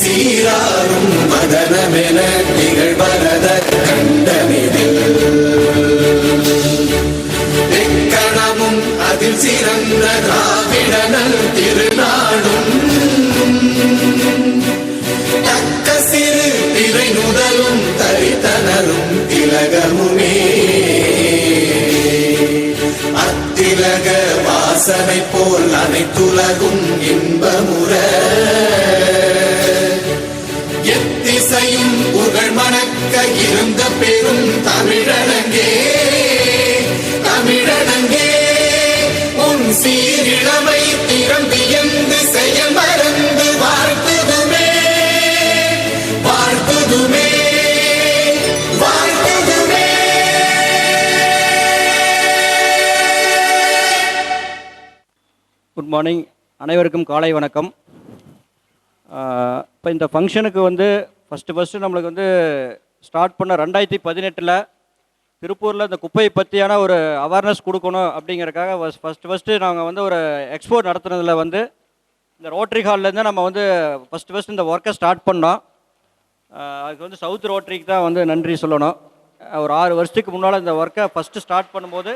சீராரும் மதனமென நிகழ்வரத கண்டனிதில் எக்கணமும் அதில் சிறந்த திராவிடனல் திருநாடும் தக்க சிறு திரை நுதலும் தரித்தனரும் திலகமுமே அத்திலக வாசனை போல் அனைத்துலகும் இன்பமுற எத்திசையும் புகழ் மணக்க இருந்த பெரும் தமிழனங்கே தமிழனங்கே உன் சீரிழமை திறம் வியந்து செயல் மறந்து வாழ்த்துதுமே வாழ்த்துதுமே வாழ்த்துதுமே. குட் மார்னிங், அனைவருக்கும் காலை வணக்கம். இப்போ இந்த ஃபங்க்ஷனுக்கு வந்து ஃபஸ்ட்டு நம்மளுக்கு வந்து ஸ்டார்ட் பண்ண 2018 திருப்பூரில் இந்த குப்பையை பற்றியான ஒரு அவேர்னஸ் கொடுக்கணும் அப்படிங்கிறக்காக ஃபஸ்ட்டு நாங்கள் வந்து ஒரு எக்ஸ்போ நடத்துனதில் வந்து இந்த ரோட்டரி ஹால்லேருந்து நம்ம வந்து ஃபஸ்ட்டு இந்த ஒர்க்கை ஸ்டார்ட் பண்ணோம். அதுக்கு வந்து சவுத் ரோட்டரிக்கு தான் வந்து நன்றி சொல்லணும். ஒரு 6 வருஷத்துக்கு முன்னால் இந்த ஒர்க்கை ஃபஸ்ட்டு ஸ்டார்ட் பண்ணும்போது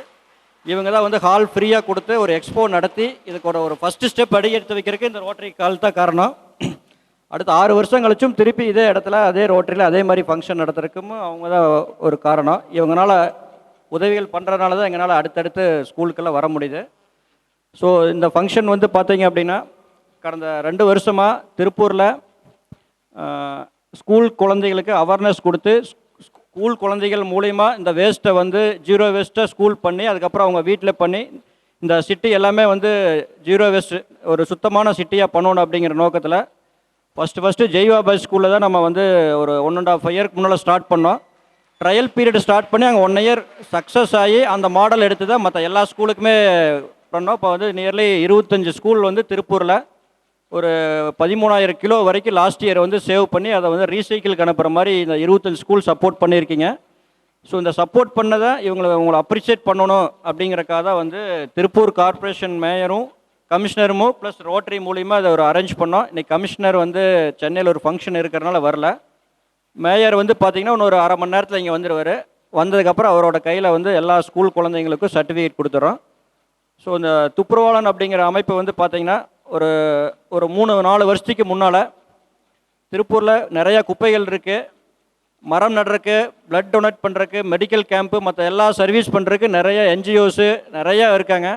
இவங்க தான் வந்து ஹால் ஃப்ரீயாக கொடுத்து ஒரு எக்ஸ்போ நடத்தி இதுக்கு ஒரு ஃபஸ்ட்டு ஸ்டெப் அடி எடுத்து வைக்கிறதுக்கு இந்த ரோட்டரி ஹால் தான் காரணம். அடுத்த 6 வருஷம் கழிச்சும் திருப்பி இதே இடத்துல அதே ரோட்டரியில் அதே மாதிரி ஃபங்க்ஷன் நடத்துறதுக்கும் அவங்க தான் ஒரு காரணம். இவங்களால் உதவிகள் பண்ணுறதுனால தான் எங்களால் அடுத்தடுத்து ஸ்கூலுக்கெல்லாம் வர முடியுது. ஸோ இந்த ஃபங்க்ஷன் வந்து பார்த்தீங்க அப்படின்னா கடந்த 2 வருஷமாக திருப்பூரில் ஸ்கூல் குழந்தைகளுக்கு அவேர்னஸ் கொடுத்து ஸ்கூல் குழந்தைகள் மூலிமா இந்த வேஸ்ட்டை வந்து ஜீரோ வேஸ்ட்டை ஸ்கூல் பண்ணி அதுக்கப்புறம் அவங்க வீட்டில் பண்ணி இந்த சிட்டி எல்லாமே வந்து ஜீரோ வேஸ்ட் ஒரு சுத்தமான சிட்டியாக பண்ணணும் அப்படிங்கிற நோக்கத்தில் ஃபஸ்ட்டு ஜெய்வாபாய் ஸ்கூலில் தான் நம்ம வந்து ஒரு 1.5 இயருக்கு முன்னால் ஸ்டார்ட் பண்ணோம். ட்ரையல் பீரியட் ஸ்டார்ட் பண்ணி அங்கே 1 இயர் சக்ஸஸ் ஆகி அந்த மாடல் எடுத்து தான் மற்ற எல்லா ஸ்கூலுக்குமே பண்ணோம். இப்போ வந்து நியர்லி 25 ஸ்கூல் வந்து திருப்பூரில் ஒரு 13,000 கிலோ வரைக்கும் லாஸ்ட் இயர் வந்து சேவ் பண்ணி அதை வந்து ரீசைக்கிளுக்கு அனுப்புகிற மாதிரி இந்த 25 ஸ்கூல் சப்போர்ட் பண்ணியிருக்கீங்க. ஸோ இந்த சப்போர்ட் பண்ணதை உங்களை அப்ரிஷியேட் பண்ணணும் அப்படிங்கிறக்காக தான் வந்து திருப்பூர் கார்ப்பரேஷன் மேயரும் கமிஷனரும் ப்ளஸ் ரோட்டரி மூலிமா அதை ஒரு அரேஞ்ச் பண்ணோம். இன்றைக்கி கமிஷனர் வந்து சென்னையில் ஒரு ஃபங்க்ஷன் இருக்கிறனால வரல. மேயர் வந்து பார்த்திங்கன்னா இன்னொரு அரை மணி நேரத்தில் இங்கே வந்துடுவார். வந்ததுக்கப்புறம் அவரோட கையில் வந்து எல்லா ஸ்கூல் குழந்தைங்களுக்கும் சர்டிஃபிகேட் கொடுத்துறோம். ஸோ இந்த துப்புரவாளன் அப்படிங்கிற அமைப்பு வந்து பார்த்திங்கன்னா ஒரு 3-4 வருஷத்துக்கு முன்னால் திருப்பூரில் நிறையா குப்பைகள் இருக்குது. மரம் நடுறதுக்கு, பிளட் டொனேட் பண்ணுறதுக்கு, மெடிக்கல் கேம்ப்பு, மற்ற எல்லா சர்வீஸ் பண்ணுறதுக்கு நிறைய என்ஜிஓஸு நிறையா இருக்காங்க.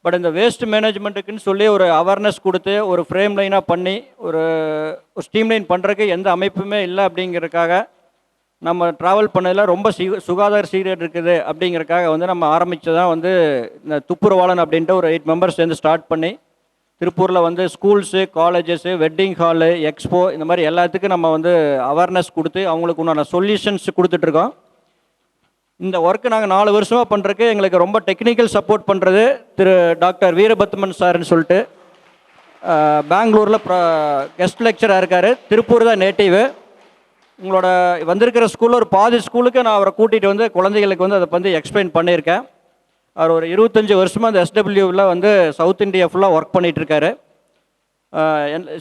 பட் இந்த வேஸ்ட் மேனேஜ்மெண்ட்டுக்குன்னு சொல்லி ஒரு அவேர்னஸ் கொடுத்து ஒரு ஃப்ரேம் லைனாக பண்ணி ஒரு ஸ்ட்ரீம்லைன் பண்ணுறதுக்கு எந்த அமைப்புமே இல்லை அப்படிங்கிறதுக்காக நம்ம ட்ராவல் பண்ணதில் ரொம்ப சுகாதார சீரியட் இருக்குது அப்படிங்கிறதுக்காக வந்து நம்ம ஆரம்பித்ததான் வந்து இந்த துப்புரவாளன் அப்படின்ட்டு ஒரு 8 மெம்பர்ஸ் சேர்ந்து ஸ்டார்ட் பண்ணி திருப்பூரில் வந்து schools, colleges, wedding hall, expo இந்த மாதிரி எல்லாத்துக்கும் நம்ம வந்து அவேர்னஸ் கொடுத்து அவங்களுக்கு உண்டான சொல்யூஷன்ஸ் கொடுத்துட்ருக்கோம். இந்த ஒர்க்கு நாங்கள் 4 வருஷமாக பண்ணுறதுக்கு எங்களுக்கு ரொம்ப டெக்னிக்கல் சப்போர்ட் பண்ணுறது திரு டாக்டர் வீரபத்மன் சார்னு சொல்லிட்டு பெங்களூரில் கெஸ்ட் லெக்சராக இருக்கார். திருப்பூர் தான் நேட்டிவு. உங்களோட வந்திருக்கிற ஸ்கூலில் ஒரு பாதி ஸ்கூலுக்கு நான் அவரை கூட்டிகிட்டு வந்து குழந்தைகளுக்கு வந்து அதை வந்து எக்ஸ்பிளைன் பண்ணியிருக்கேன். அவர் ஒரு 25 வருஷமாக அந்த SWவில் வந்து சவுத் இந்தியா ஃபுல்லாக ஒர்க் பண்ணிகிட்ருக்காரு.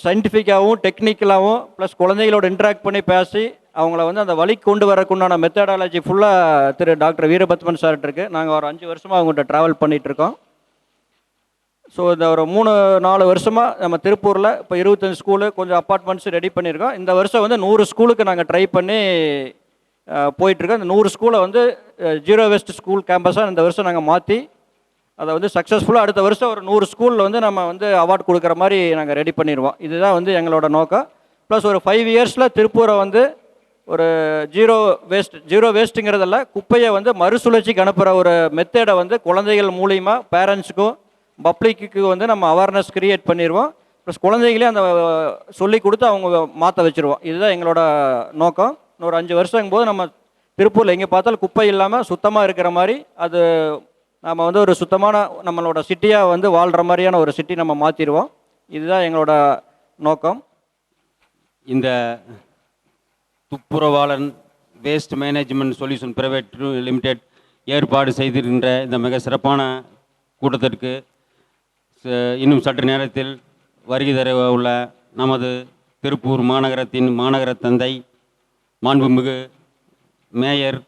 சயின்டிஃபிக்காகவும் டெக்னிக்கலாகவும் ப்ளஸ் குழந்தைகளோட இன்ட்ராக்ட் பண்ணி பேசி அவங்கள வந்து அந்த வழி கொண்டு வரக்குண்டான மெத்தடாலஜி ஃபுல்லாக திரு டாக்டர் வீரபத்மன் சார்கிட்ட இருக்குது. நாங்கள் ஒரு 5 வருஷமாக அவங்கள்ட்ட ட்ராவல் பண்ணிகிட்ருக்கோம். ஸோ இந்த ஒரு 3-4 வருஷமாக நம்ம திருப்பூரில் இப்போ 25 ஸ்கூலு கொஞ்சம் அப்பார்ட்மெண்ட்ஸ் ரெடி பண்ணியிருக்கோம். இந்த வருஷம் வந்து 100 ஸ்கூலுக்கு நாங்கள் ட்ரை பண்ணி போயிட்டுருக்கோம். இந்த 100 ஸ்கூலை வந்து ஜீரோ வேஸ்ட் ஸ்கூல் கேம்பஸாக இந்த வருஷம் நாங்கள் மாற்றி அதை வந்து சக்ஸஸ்ஃபுல்லாக அடுத்த வருஷம் ஒரு 100 ஸ்கூலில் வந்து நம்ம வந்து அவார்ட் கொடுக்குற மாதிரி நாங்கள் ரெடி பண்ணிடுவோம். இதுதான் வந்து எங்களோட நோக்கம். ப்ளஸ் ஒரு 5 இயர்ஸில் திருப்பூரை வந்து ஒரு ஜீரோ வேஸ்ட்டுங்கிறதில்ல, குப்பையை வந்து மறுசுழற்சிக்கு அனுப்புகிற ஒரு மெத்தடை வந்து குழந்தைகள் மூலிமா பேரண்ட்ஸுக்கும் பப்ளிக்கு வந்து நம்ம அவேர்னஸ் க்ரியேட் பண்ணிடுவோம். ப்ளஸ் குழந்தைகளே அந்த சொல்லி கொடுத்து அவங்க மாற்ற வச்சுருவோம். இதுதான் எங்களோட நோக்கம். இன்னொரு 5 வருஷங்கும் போது நம்ம திருப்பூரில் எங்கே பார்த்தாலும் குப்பை இல்லாமல் சுத்தமாக இருக்கிற மாதிரி அது நம்ம வந்து ஒரு சுத்தமான நம்மளோட சிட்டியாக வந்து வாழ்கிற மாதிரியான ஒரு சிட்டி நம்ம மாற்றிடுவோம். இதுதான் எங்களோட நோக்கம். இந்த Thuppuravalan waste management solution private limited ஏற்பாடு செய்திருக்கின்ற இந்த மிக சிறப்பான கூட்டத்திற்கு இன்னும் சற்று நேரத்தில் வருகை தர உள்ள நமது திருப்பூர் மாநகரத்தின் மாநகர தந்தை மாண்புமிகு மேயர்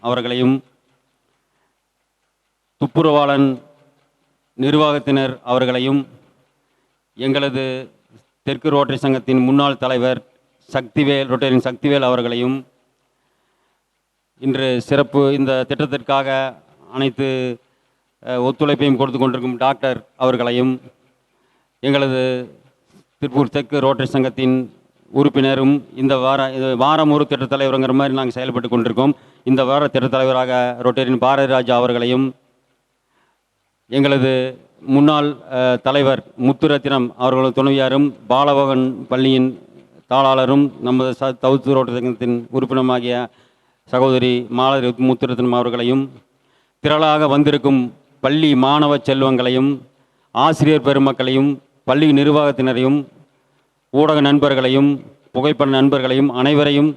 அவர்களையும், துப்புரவாளன் நிர்வாகத்தினர் அவர்களையும், எங்களது தெற்கு ரோட்டரி சங்கத்தின் முன்னாள் தலைவர் சக்திவேல், ரோட்டரியின் சக்திவேல் அவர்களையும், இன்று சிறப்பு இந்த திட்டத்திற்காக அனைத்து ஒத்துழைப்பையும் கொடுத்து கொண்டிருக்கும் டாக்டர் அவர்களையும், எங்களது திருப்பூர் தெற்கு ரோட்டரி சங்கத்தின் உறுப்பினரும், இந்த வாரம் ஒரு திட்டத் தலைவருங்கிற மாதிரி நாங்கள் செயல்பட்டு கொண்டிருக்கோம். இந்த வார திட்டத் தலைவராக ரோட்டரியின் பாரதிராஜா அவர்களையும், எங்களது முன்னாள் தலைவர் முத்துரத்தினம் அவர்களது துணைவியாரும், பாலபவன் பள்ளியின் தாளாளரும், நமது தவுத்து ரோட்டரி சங்கத்தின் உறுப்பினருமாகிய சகோதரி மாலதி முத்துரத்தினம் அவர்களையும், திரளாக வந்திருக்கும் பள்ளி மாணவ செல்வங்களையும், ஆசிரியர் பெருமக்களையும், பள்ளி நிர்வாகத்தினரையும், ஊடக நண்பர்களையும், புகைப்பட நண்பர்களையும் அனைவரையும்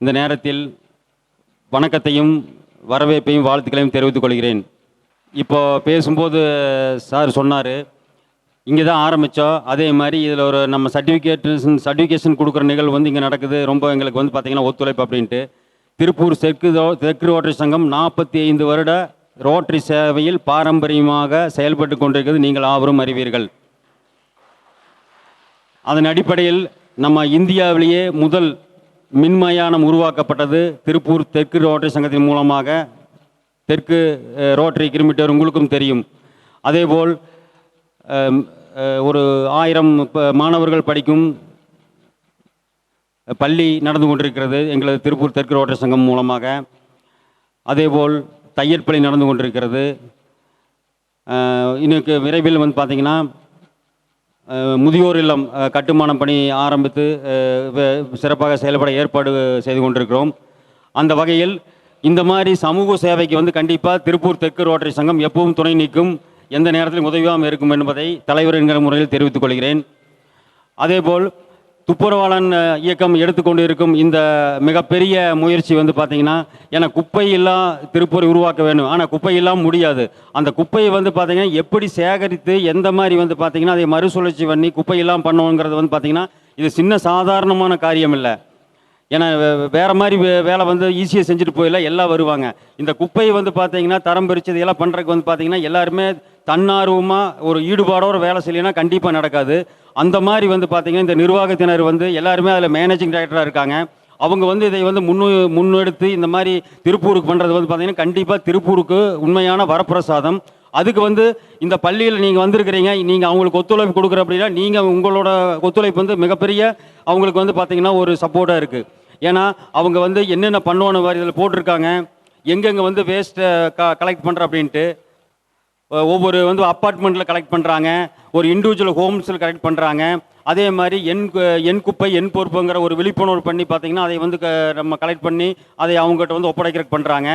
இந்த நேரத்தில் வணக்கத்தையும் வரவேற்பையும் வாழ்த்துக்களையும் தெரிவித்துக் கொள்கிறேன். இப்போ பேசும்போது சார் சொன்னார், இங்கே தான் ஆரம்பித்தோம், அதே மாதிரி இதில் ஒரு நம்ம சர்டிஃபிகேஷன் கொடுக்குற நிகழ்வு வந்து இங்கே நடக்குது, ரொம்ப எங்களுக்கு வந்து பார்த்திங்கன்னா ஒத்துழைப்பு அப்படின்ட்டு. திருப்பூர் தெற்கு ரோட்டரி சங்கம் 45 வருட ரோட்டரி சேவையில் பாரம்பரியமாக செயல்பட்டு கொண்டிருக்கிறது நீங்கள் ஆவரும் அறிவீர்கள். அதன் அடிப்படையில் நம்ம இந்தியாவிலேயே முதல் மின்மயானம் உருவாக்கப்பட்டது திருப்பூர் தெற்கு ரோட்டரி சங்கத்தின் மூலமாக. தெற்கு ரோட்டரி கிலோமீட்டர் உங்களுக்கும் தெரியும். அதேபோல் ஒரு 1000 மாணவர்கள் படிக்கும் பள்ளி நடந்து கொண்டிருக்கிறது எங்களது திருப்பூர் தெற்கு ரோட்டரி சங்கம் மூலமாக. அதேபோல் தையல் பள்ளி நடந்து கொண்டிருக்கிறது. இன்னைக்கு விரைவில் வந்து பார்த்திங்கன்னா முதியோர் இல்லம் கட்டுமானம் பணி ஆரம்பித்து சிறப்பாக செயல்பட ஏற்பாடு செய்து கொண்டிருக்கிறோம். அந்த வகையில் இந்த மாதிரி சமூக சேவைக்கு வந்து கண்டிப்பாக திருப்பூர் தெற்கு ரோட்டரி சங்கம் எப்பவும் துணை நிற்கும், எந்த நேரத்திலும் உதவியாகவும் இருக்கும் என்பதை தலைவர் என்கிற முறையில் தெரிவித்துக் கொள்கிறேன். அதேபோல் துப்புரவாளன் இயக்கம் எடுத்துக்கொண்டு இருக்கும் இந்த மிகப்பெரிய முயற்சி வந்து பார்த்திங்கன்னா, ஏன்னா குப்பையெல்லாம் திருப்பூரை உருவாக்க வேண்டும், ஆனால் குப்பையெல்லாம் முடியாது. அந்த குப்பையை வந்து பார்த்திங்கன்னா எப்படி சேகரித்து எந்த மாதிரி வந்து பார்த்திங்கன்னா அதை மறுசுழற்சி பண்ணி குப்பையெல்லாம் பண்ணணுங்கிறது வந்து பார்த்திங்கன்னா இது சின்ன சாதாரணமான காரியம் இல்லை. ஏன்னா வேறு மாதிரி வேலை வந்து ஈஸியாக செஞ்சுட்டு போயிடல, எல்லாம் வருவாங்க. இந்த குப்பையை வந்து பார்த்திங்கன்னா தரம் பிரித்து இதெல்லாம் பண்ணுறதுக்கு வந்து பார்த்திங்கன்னா எல்லாருமே தன்னார்வமாக ஒரு ஈடுபாடோடு வேலை செய்யலைன்னா கண்டிப்பாக நடக்காது. அந்த மாதிரி வந்து பார்த்திங்கன்னா இந்த நிர்வாகத்தினர் வந்து எல்லாருமே அதில் மேனேஜிங் டைரக்டராக இருக்காங்க. அவங்க வந்து இதை வந்து முன்னெடுத்து இந்த மாதிரி திருப்பூருக்கு பண்ணுறது வந்து பார்த்திங்கன்னா கண்டிப்பாக திருப்பூருக்கு உண்மையான வரப்பிரசாதம். அதுக்கு வந்து இந்த பள்ளியில் நீங்கள் வந்திருக்கிறீங்க, நீங்கள் அவங்களுக்கு ஒத்துழைப்பு கொடுக்குற அப்படின்னா நீங்கள் உங்களோட ஒத்துழைப்பு வந்து மிகப்பெரிய அவங்களுக்கு வந்து பார்த்திங்கன்னா ஒரு சப்போர்ட்டாக இருக்குது. ஏன்னா அவங்க வந்து என்னென்ன பண்ணுவோன்னு மாதிரி இதில் போட்டிருக்காங்க, எங்கெங்கே வந்து வேஸ்ட்டை கலெக்ட் பண்ணுற அப்படின்ட்டு. ஒவ்வொரு வந்து அப்பார்ட்மெண்ட்டில் கலெக்ட் பண்ணுறாங்க, ஒரு இண்டிவிஜுவல் ஹோம்ஸில் கலெக்ட் பண்ணுறாங்க. அதே மாதிரி என் குப்பை என் பொறுப்புங்கிற ஒரு விழிப்புணர்வு பண்ணி பார்த்திங்கன்னா அதை வந்து நம்ம கலெக்ட் பண்ணி அதை அவங்ககிட்ட வந்து ஒப்படைக்கிறதுக்கு பண்ணுறாங்க.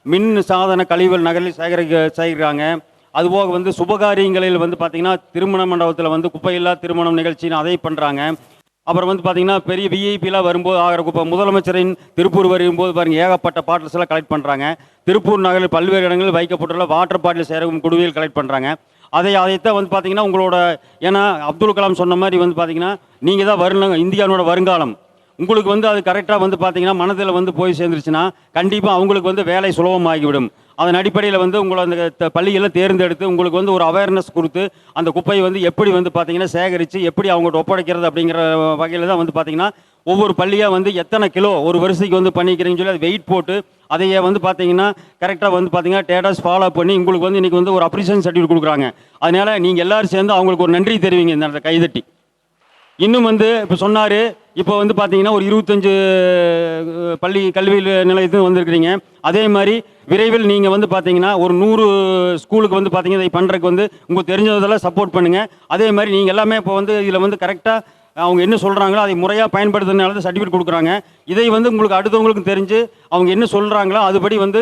மின் சாதன கழிவுகள் நகரில் சேகரிக்கிறாங்க. அதுபோக வந்து சுபகாரியங்களில் வந்து பார்த்திங்கன்னா திருமண மண்டபத்தில் வந்து குப்பையில்லா திருமணம் நிகழ்ச்சின்னு அதை பண்ணுறாங்க. அப்புறம் வந்து பார்த்திங்கன்னா பெரிய விஐபிலாம் வரும்போது ஆகிற குப்பை, முதலமைச்சரின் திருப்பூர் வரும்போது பாருங்கள் ஏகப்பட்ட பாட்டில்ஸ் எல்லாம் கலெக்ட் பண்ணுறாங்க. திருப்பூர் நகரில் பல்வேறு இடங்களில் வைக்கப்பட்டுள்ள வாட்டர் பாட்டில் சேரும் குடுவையில் கலெக்ட் பண்ணுறாங்க. அதைத்தான் வந்து பார்த்திங்கன்னா உங்களோட, ஏன்னா அப்துல் கலாம் சொன்ன மாதிரி வந்து பார்த்திங்கன்னா நீங்கள் தான் இந்தியாவோட வருங்காலம். உங்களுக்கு வந்து அது கரெக்டாக வந்து பார்த்திங்கன்னா மனதில் வந்து போய் சேர்ந்துருச்சுன்னா கண்டிப்பாக அவங்களுக்கு வந்து வேலை சுலபமாகிவிடும். அதன் அடிப்படையில் வந்து உங்களை அந்த பள்ளியெல்லாம் தேர்ந்தெடுத்து உங்களுக்கு வந்து ஒரு அவேர்னஸ் கொடுத்து அந்த குப்பையை வந்து எப்படி வந்து பார்த்திங்கன்னா சேகரித்து எப்படி அவங்கள்ட்ட ஒப்படைக்கிறது அப்படிங்கிற வகையில் தான் வந்து பார்த்திங்கன்னா ஒவ்வொரு பள்ளியாக வந்து எத்தனை கிலோ ஒரு வருஷத்துக்கு வந்து பண்ணிக்கிறீங்கன்னு சொல்லி அதை வெயிட் போட்டு அதையே வந்து பார்த்திங்கன்னா கரெக்டாக வந்து பார்த்திங்கன்னா டேட்டாஸ் ஃபாலோ பண்ணி உங்களுக்கு வந்து இன்றைக்கி வந்து ஒரு அப்ரிசியேஷன் சர்டிஃபிகேட் கொடுக்குறாங்க. அதனால் நீங்கள் எல்லோரும் சேர்ந்து அவங்களுக்கு ஒரு நன்றி தெரிவிங்க இந்த கைதட்டி. இன்னும் வந்து இப்போ சொன்னார், இப்போ வந்து பார்த்தீங்கன்னா ஒரு 25 பள்ளி கல்வி நிலையத்துக்கு வந்திருக்கிறீங்க. அதே மாதிரி விரைவில் நீங்கள் வந்து பார்த்தீங்கன்னா ஒரு 100 ஸ்கூலுக்கு வந்து பார்த்தீங்கன்னா இதை பண்ணுறதுக்கு வந்து உங்களுக்கு தெரிஞ்சதெல்லாம் சப்போர்ட் பண்ணுங்கள். அதே மாதிரி நீங்கள் எல்லாமே இப்போ வந்து இதில் வந்து கரெக்டாக அவங்க என்ன சொல்கிறாங்களோ அதை முறையாக பயன்படுத்துறதுனால தான் சர்டிஃபிகேட் கொடுக்குறாங்க. இதை வந்து உங்களுக்கு அடுத்தவங்களுக்கும் தெரிஞ்சு அவங்க என்ன சொல்கிறாங்களோ அதுபடி வந்து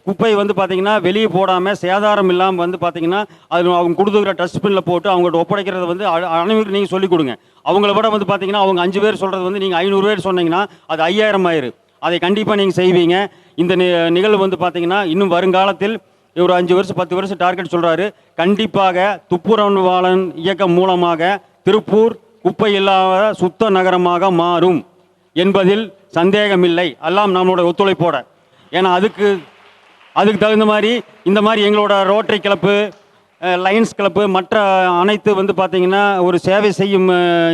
குப்பை வந்து பார்த்திங்கன்னா வெளியே போடாமல் சேதாரம் இல்லாமல் வந்து பார்த்திங்கன்னா அது அவங்க கொடுத்துக்கிற டஸ்ட்பினில் போட்டு அவங்கள்ட்ட ஒப்படைக்கிறத வந்து அனைவருக்கும் நீங்கள் சொல்லிக் கொடுங்க. அவங்கள விட வந்து பார்த்திங்கன்னா அவங்க 5 பேர் சொல்கிறது வந்து நீங்கள் 500 பேர் சொன்னீங்கன்னா அது 5000 ஆயிரும். அதை கண்டிப்பாக நீங்கள் செய்வீங்க. இந்த நிகழ்வு வந்து பார்த்திங்கன்னா இன்னும் வருங்காலத்தில் ஒரு 5 வருஷம் 10 வருஷம் டார்கெட் சொல்கிறாரு. கண்டிப்பாக துப்புரவாளன் இயக்கம் மூலமாக திருப்பூர் குப்பை இல்லாத சுத்த நகரமாக மாறும் என்பதில் சந்தேகமில்லை. எல்லாம் நம்மளோட ஒத்துழைப்போட. ஏன்னா அதுக்கு தகுந்த மாதிரி இந்த மாதிரி எங்களோட ரோட்டரி கிளப்பு, லயன்ஸ் கிளப்பு, மற்ற அனைத்து வந்து பார்த்திங்கன்னா ஒரு சேவை செய்யும்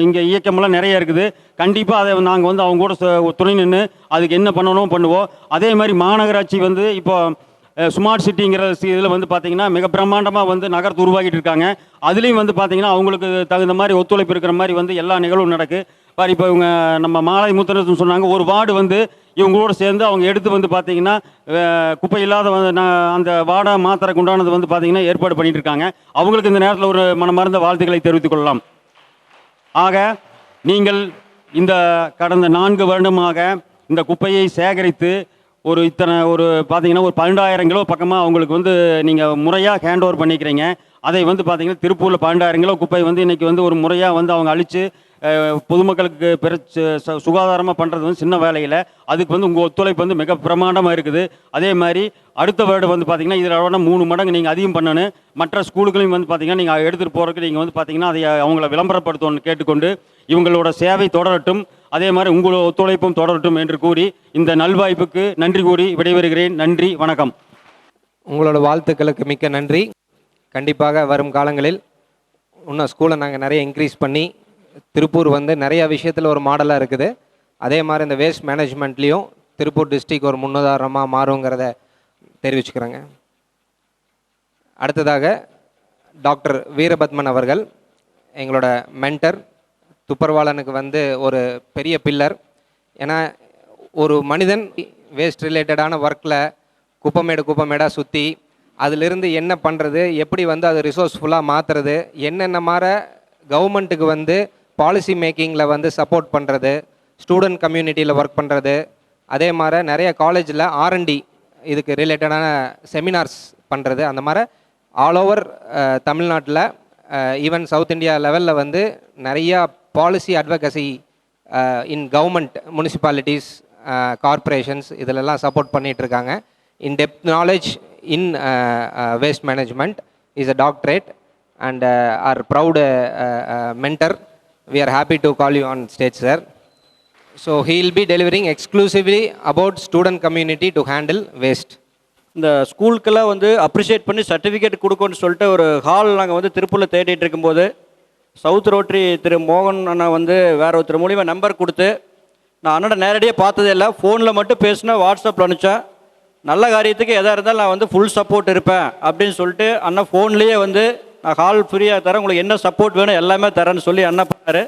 இங்கே இயக்கமெல்லாம் நிறைய இருக்குது. கண்டிப்பாக அதை நாங்கள் வந்து அவங்க கூட துணை நின்று அதுக்கு என்ன பண்ணணும் பண்ணுவோம். அதே மாதிரி மாநகராட்சி வந்து இப்போ ஸ்மார்ட் சிட்டிங்கிற இதில் வந்து பார்த்திங்கன்னா மிக பிரம்மாண்டமாக வந்து நகரத்தை உருவாக்கிட்டு இருக்காங்க. அதுலேயும் வந்து பார்த்திங்கன்னா அவங்களுக்கு தகுந்த மாதிரி ஒத்துழைப்பு இருக்கிற மாதிரி வந்து எல்லா நிகழ்வும் நடக்கு. பாரு இப்போ இவங்க நம்ம மாலை முத்தரசன் சொன்னாங்க, ஒரு வார்டு வந்து இவங்களோட சேர்ந்து அவங்க எடுத்து வந்து பார்த்திங்கன்னா குப்பை இல்லாத வந்து அந்த வார்டை மாத்திரக்கு உண்டானது வந்து பார்த்திங்கன்னா ஏற்பாடு பண்ணிட்டு இருக்காங்க. அவங்களுக்கு இந்த நேரத்தில் ஒரு மனமார்ந்த வாழ்த்துக்களை தெரிவித்துக் கொள்ளலாம். ஆக நீங்கள் இந்த கடந்த 4 வருடமாக இந்த குப்பையை சேகரித்து ஒரு பார்த்தீங்கன்னா ஒரு 12,000 கிலோ பக்கமாக அவங்களுக்கு வந்து நீங்கள் முறையாக ஹேண்ட் ஓவர் பண்ணிக்கிறீங்க. அதை வந்து பார்த்தீங்கன்னா திருப்பூரில் 12,000 கிலோ குப்பை வந்து இன்றைக்கி வந்து ஒரு முறையாக வந்து அவங்க அழித்து பொதுமக்களுக்கு சுகாதாரமாக பண்ணுறது வந்து சின்ன வேலையில். அதுக்கு வந்து உங்கள் ஒத்துழைப்பு வந்து மிக பிரமாண்டமாக இருக்குது. அதே மாதிரி அடுத்த வருடம் வந்து பார்த்திங்கன்னா இதில் 3 மடங்கு நீங்கள் அதிகம் பண்ணணும். மற்ற ஸ்கூலுகளையும் வந்து பார்த்திங்கன்னா நீங்கள் எடுத்துகிட்டு போகிறதுக்கு நீங்கள் வந்து பார்த்திங்கன்னா அதை அவங்கள விளம்பரப்படுத்தணும்னு கேட்டுக்கொண்டு இவங்களோட சேவை தொடரட்டும், அதே மாதிரி உங்களோட ஒத்துழைப்பும் தொடரட்டும் என்று கூறி இந்த நல்வாய்ப்புக்கு நன்றி கூறி விடைபெறுகிறேன். நன்றி, வணக்கம். உங்களோட வாழ்த்துக்களுக்கு மிக்க நன்றி. கண்டிப்பாக வரும் காலங்களில் இன்னும் ஸ்கூலை நாங்கள் நிறைய இன்க்ரீஸ் பண்ணி திருப்பூர் வந்து நிறையா விஷயத்தில் ஒரு மாடலாக இருக்குது. அதே மாதிரி இந்த வேஸ்ட் மேனேஜ்மெண்ட்லேயும் திருப்பூர் டிஸ்ட்ரிக்ட் ஒரு முன்னுதாரணமாக மாறுங்கிறத தெரிவிச்சுக்கிறேங்க. அடுத்ததாக டாக்டர் வீரபத்மன் அவர்கள், எங்களோட மென்டர், துப்பரவாளனுக்கு வந்து ஒரு பெரிய பில்லர். ஏன்னா ஒரு மனிதன் வேஸ்ட் ரிலேட்டடான ஒர்க்கில் குப்பமேடாக சுற்றி அதிலிருந்து என்ன பண்ணுறது, எப்படி வந்து அது ரிசோர்ஸ்ஃபுல்லாக மாற்றுறது, என்னென்ன மாதிரி கவர்மெண்ட்டுக்கு வந்து பாலிசி மேக்கிங்கில் வந்து சப்போர்ட் பண்ணுறது, ஸ்டூடெண்ட் கம்யூனிட்டியில் ஒர்க் பண்ணுறது, அதே மாதிரி நிறைய காலேஜில் R&D இதுக்கு ரிலேட்டடான செமினார்ஸ் பண்ணுறது, அந்த மாதிரி ஆல் ஓவர் தமிழ்நாட்டில் ஈவன் சவுத் இந்தியா லெவலில் வந்து நிறையா பாலிசி அட்வொகசி இன் கவர்மெண்ட், முனிசிபாலிட்டிஸ், கார்பரேஷன்ஸ் இதிலெல்லாம் சப்போர்ட் பண்ணிகிட்ருக்காங்க. இன் depth knowledge in waste management is a doctorate and our proud mentor. We are happy to call you on stage, sir. So he will be delivering exclusively about student community to handle waste. இந்த ஸ்கூலுக்கெல்லாம் வந்து appreciate பண்ணி certificate கொடுக்கணும்னு சொல்லிட்டு ஒரு hall நாங்கள் வந்து திருப்பூரில் தேடிட்டு இருக்கும்போது சவுத் ரோட்டரி திரு மோகன் அண்ணா வந்து வேற ஒருத்தர் மூலிமா நம்பர் கொடுத்து, நான் அண்ணனை நேரடியாக பார்த்ததே இல்லை, ஃபோனில் மட்டும் பேசினேன், வாட்ஸ்அப்பில் அனுப்பிச்சேன். நல்ல காரியத்துக்கு எதாக இருந்தாலும் நான் வந்து ஃபுல் சப்போர்ட் இருப்பேன் அப்படின்னு சொல்லிட்டு அண்ணா ஃபோன்லேயே வந்து நான் ஹால் ஃப்ரீயாக தரேன், உங்களுக்கு என்ன சப்போர்ட் வேணும் எல்லாமே தரேன்னு சொல்லி அண்ணா பண்ணார்.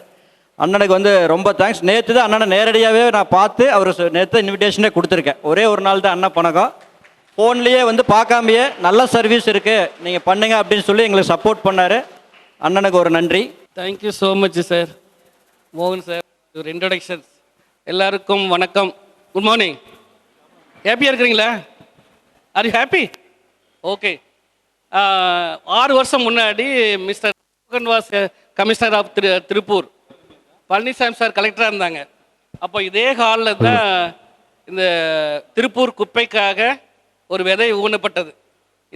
அண்ணனுக்கு வந்து ரொம்ப தேங்க்ஸ். நேற்று தான் அண்ணனை நேரடியாகவே நான் பார்த்து அவர் நேற்று இன்விடேஷனே கொடுத்துருக்கேன். ஒரே ஒரு நாள் தான் அண்ணா பணக்கம். ஃபோன்லேயே வந்து பார்க்காமையே நல்ல சர்வீஸ் இருக்குது நீங்கள் பண்ணுங்க அப்படின்னு சொல்லி எங்களுக்கு சப்போர்ட் பண்ணார். அண்ணனுக்கு ஒரு நன்றி. Thank you so much sir. மோகன் சார், ஒரு இன்ட்ரடக்ஷன்ஸ். எல்லாருக்கும் வணக்கம், குட் மார்னிங். ஹாப்பியாக இருக்கிறீங்களா? Are you happy? ஓகே. 6 வருஷம் முன்னாடி மிஸ்டர் மோகன் was commissioner of Tiruppur, Palanisamy sir கலெக்டராக இருந்தாங்க. அப்போ இதே ஹாலில் தான் இந்த திருப்பூர் குப்பைக்காக ஒரு விதை ஊனப்பட்டது,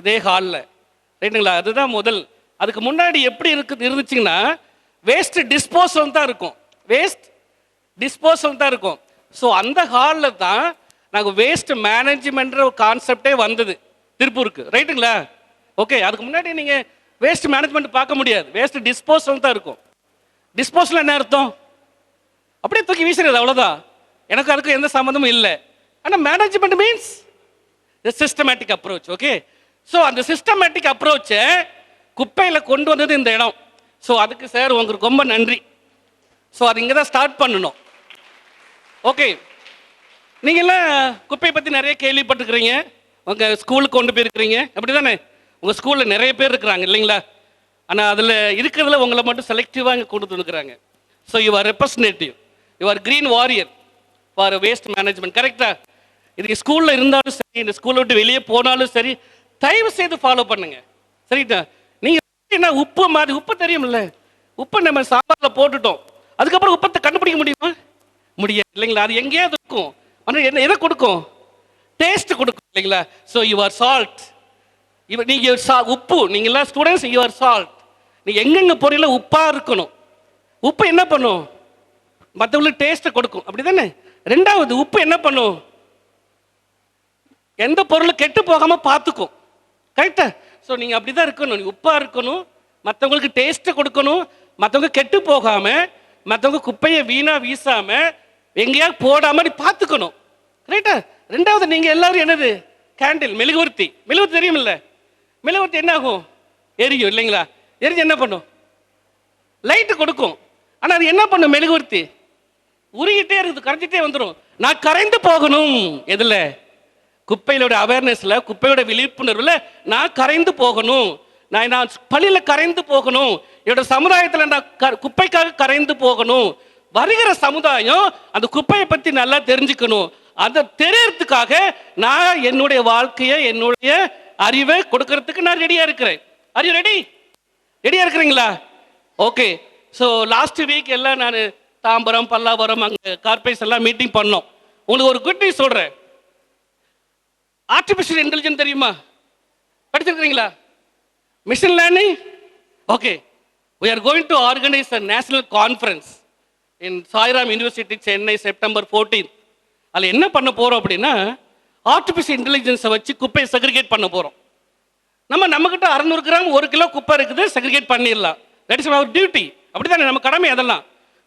இதே ஹாலில், ரைட்டுங்களா? அதுதான் முதல். அதுக்கு முன்னாடி எப்படி இருந்துச்சுங்கன்னா வேஸ்ட் டிஸ்போசல் தான் இருக்கும், வேஸ்ட் டிஸ்போசல் தான் இருக்கும். ஸோ அந்த ஹாலில் தான் நாங்கள் வேஸ்ட் மேனேஜ்மெண்ட்ற ஒரு கான்செப்டே வந்தது திருப்பூருக்கு, ரைட்டுங்களா? ஓகே. அதுக்கு முன்னாடி நீங்கள் வேஸ்ட் மேனேஜ்மெண்ட் பார்க்க முடியாது, வேஸ்ட் டிஸ்போசல் தான் இருக்கும். டிஸ்போசல் என்ன அர்த்தம்? அப்படியே தூக்கி வீசுறது, அவ்வளோதான். எனக்கு அதுக்கு எந்த சம்மந்தமும் இல்லை. ஆனால் management means systematic approach. Okay. So அந்த சிஸ்டமேட்டிக் அப்ரோச்சை குப்பையில் கொண்டு வந்தது இந்த இடம். ஸோ அதுக்கு சார் உங்களுக்கு ரொம்ப நன்றி. ஸோ அது இங்கே தான் ஸ்டார்ட் பண்ணணும். ஓகே. நீங்கள்லாம் குப்பையை பற்றி நிறைய கேள்விப்பட்டுருக்கிறீங்க, உங்கள் ஸ்கூலுக்கு கொண்டு போயிருக்கிறீங்க, அப்படி தானே? உங்கள் ஸ்கூலில் நிறைய பேர் இருக்கிறாங்க இல்லைங்களா? ஆனால் அதில் இருக்கிறதுல உங்களை மட்டும் செலக்டிவாக இங்கே கொண்டு வந்துருக்குறாங்க. So you are representative, you are green warrior for waste management, கரெக்டாக? இது ஸ்கூலில் இருந்தாலும் சரி, இந்த ஸ்கூலை விட்டு வெளியே போனாலும் சரி, தயவு செய்து ஃபாலோ பண்ணுங்க, சரிட்டா? நீங்கள் என்ன உப்பு மாதிரி, உப்பு தெரியும்ல, உப்பு நம்ம சாம்பாரில் போட்டுட்டோம், அதுக்கப்புறம் உப்பத்தை கண்டுபிடிக்க முடியுமா? முடியாது இல்லைங்களா? அது எங்கேயாவது இருக்கும். ஆனால் என்ன எதை கொடுக்கும்? டேஸ்ட் கொடுக்கும் இல்லைங்களா? So you R salt. நீங்கள் உப்பு, நீங்கள்லாம் ஸ்டூடெண்ட்ஸ், யூ ஆர் சால்ட். நீங்கள் எங்கெங்கே போறீங்களோ உப்பாக இருக்கணும். உப்பு என்ன பண்ணும்? மற்றவங்களுக்கு டேஸ்ட்டை கொடுக்கும், அப்படி தானே? ரெண்டாவது, உப்பு என்ன பண்ணும்? எந்த பொருளும் கெட்டு போகாமல் பார்த்துக்கும். கரெக்டா? ஸோ நீங்கள் அப்படி தான் இருக்கணும். நீங்கள் உப்பாக இருக்கணும், மற்றவங்களுக்கு டேஸ்ட்டை கொடுக்கணும், மற்றவங்க கெட்டு போகாமல், மற்றவங்க குப்பையை வீணாக வீசாமல் எங்கேயாவது போடாமல் பார்த்துக்கணும். கரெக்டா? ரெண்டாவது, நீங்கள் எல்லாரும் என்னது? கேண்டில், மெழுகுவர்த்தி. மெழுகுவர்த்தி தெரியுமில்ல? மெழுகுவர்த்தி என்ன ஆகும்? எரியும் இல்லைங்களா? எரிஞ்சு என்ன பண்ணும்? லைட்டு கொடுக்கும். ஆனால் அது என்ன பண்ணும்? மெழுகுவர்த்தி உருகிட்டே இருக்குது, கரைஞ்சிட்டே வந்துடும். நான் கரைந்து போகணும். எதில்? குப்பையிலோட அவேர்னஸில், குப்பையோட விழிப்புணர்வில் நான் கரைந்து போகணும். நான் பள்ளியில் கரைந்து போகணும். என்னோட சமுதாயத்தில் நான் குப்பைக்காக கரைந்து போகணும். வருகிற சமுதாயம் அந்த குப்பையை பற்றி நல்லா தெரிஞ்சுக்கணும். அதை தெரியறதுக்காக நான் என்னுடைய வாழ்க்கையை, என்னுடைய அறிவை கொடுக்கறதுக்கு நான் ரெடியாக இருக்கிறேன். R you ready? ரெடியாக இருக்கிறீங்களா? ஓகே. ஸோ லாஸ்ட் வீக் எல்லாம் நான் தாம்பரம், பல்லாவரம், அங்கே கார்பரேட்ஸ் எல்லாம் மீட்டிங் பண்ணோம். உங்களுக்கு ஒரு குட் நியூஸ் சொல்கிறேன். ஆர்டிஃபிஷியல் இன்டெலிஜென்ஸ் தெரியுமா? படிச்சிருக்கிறீங்களா? Machine learning. Okay, we are going to organize a national conference in Sairam University, Chennai, September 14. அதில் என்ன பண்ண போகிறோம் அப்படின்னா, ஆர்டிஃபிஷியல் இன்டெலிஜென்ஸை வச்சு குப்பையை செக்ரிகேட் பண்ண போகிறோம். நம்மக்கிட்ட 600 கிராம் 1 கிலோ குப்பை இருக்குது, செக்ரிகேட் பண்ணிடலாம். That is our duty. அப்படி தானே நம்ம கடமை அதெல்லாம்.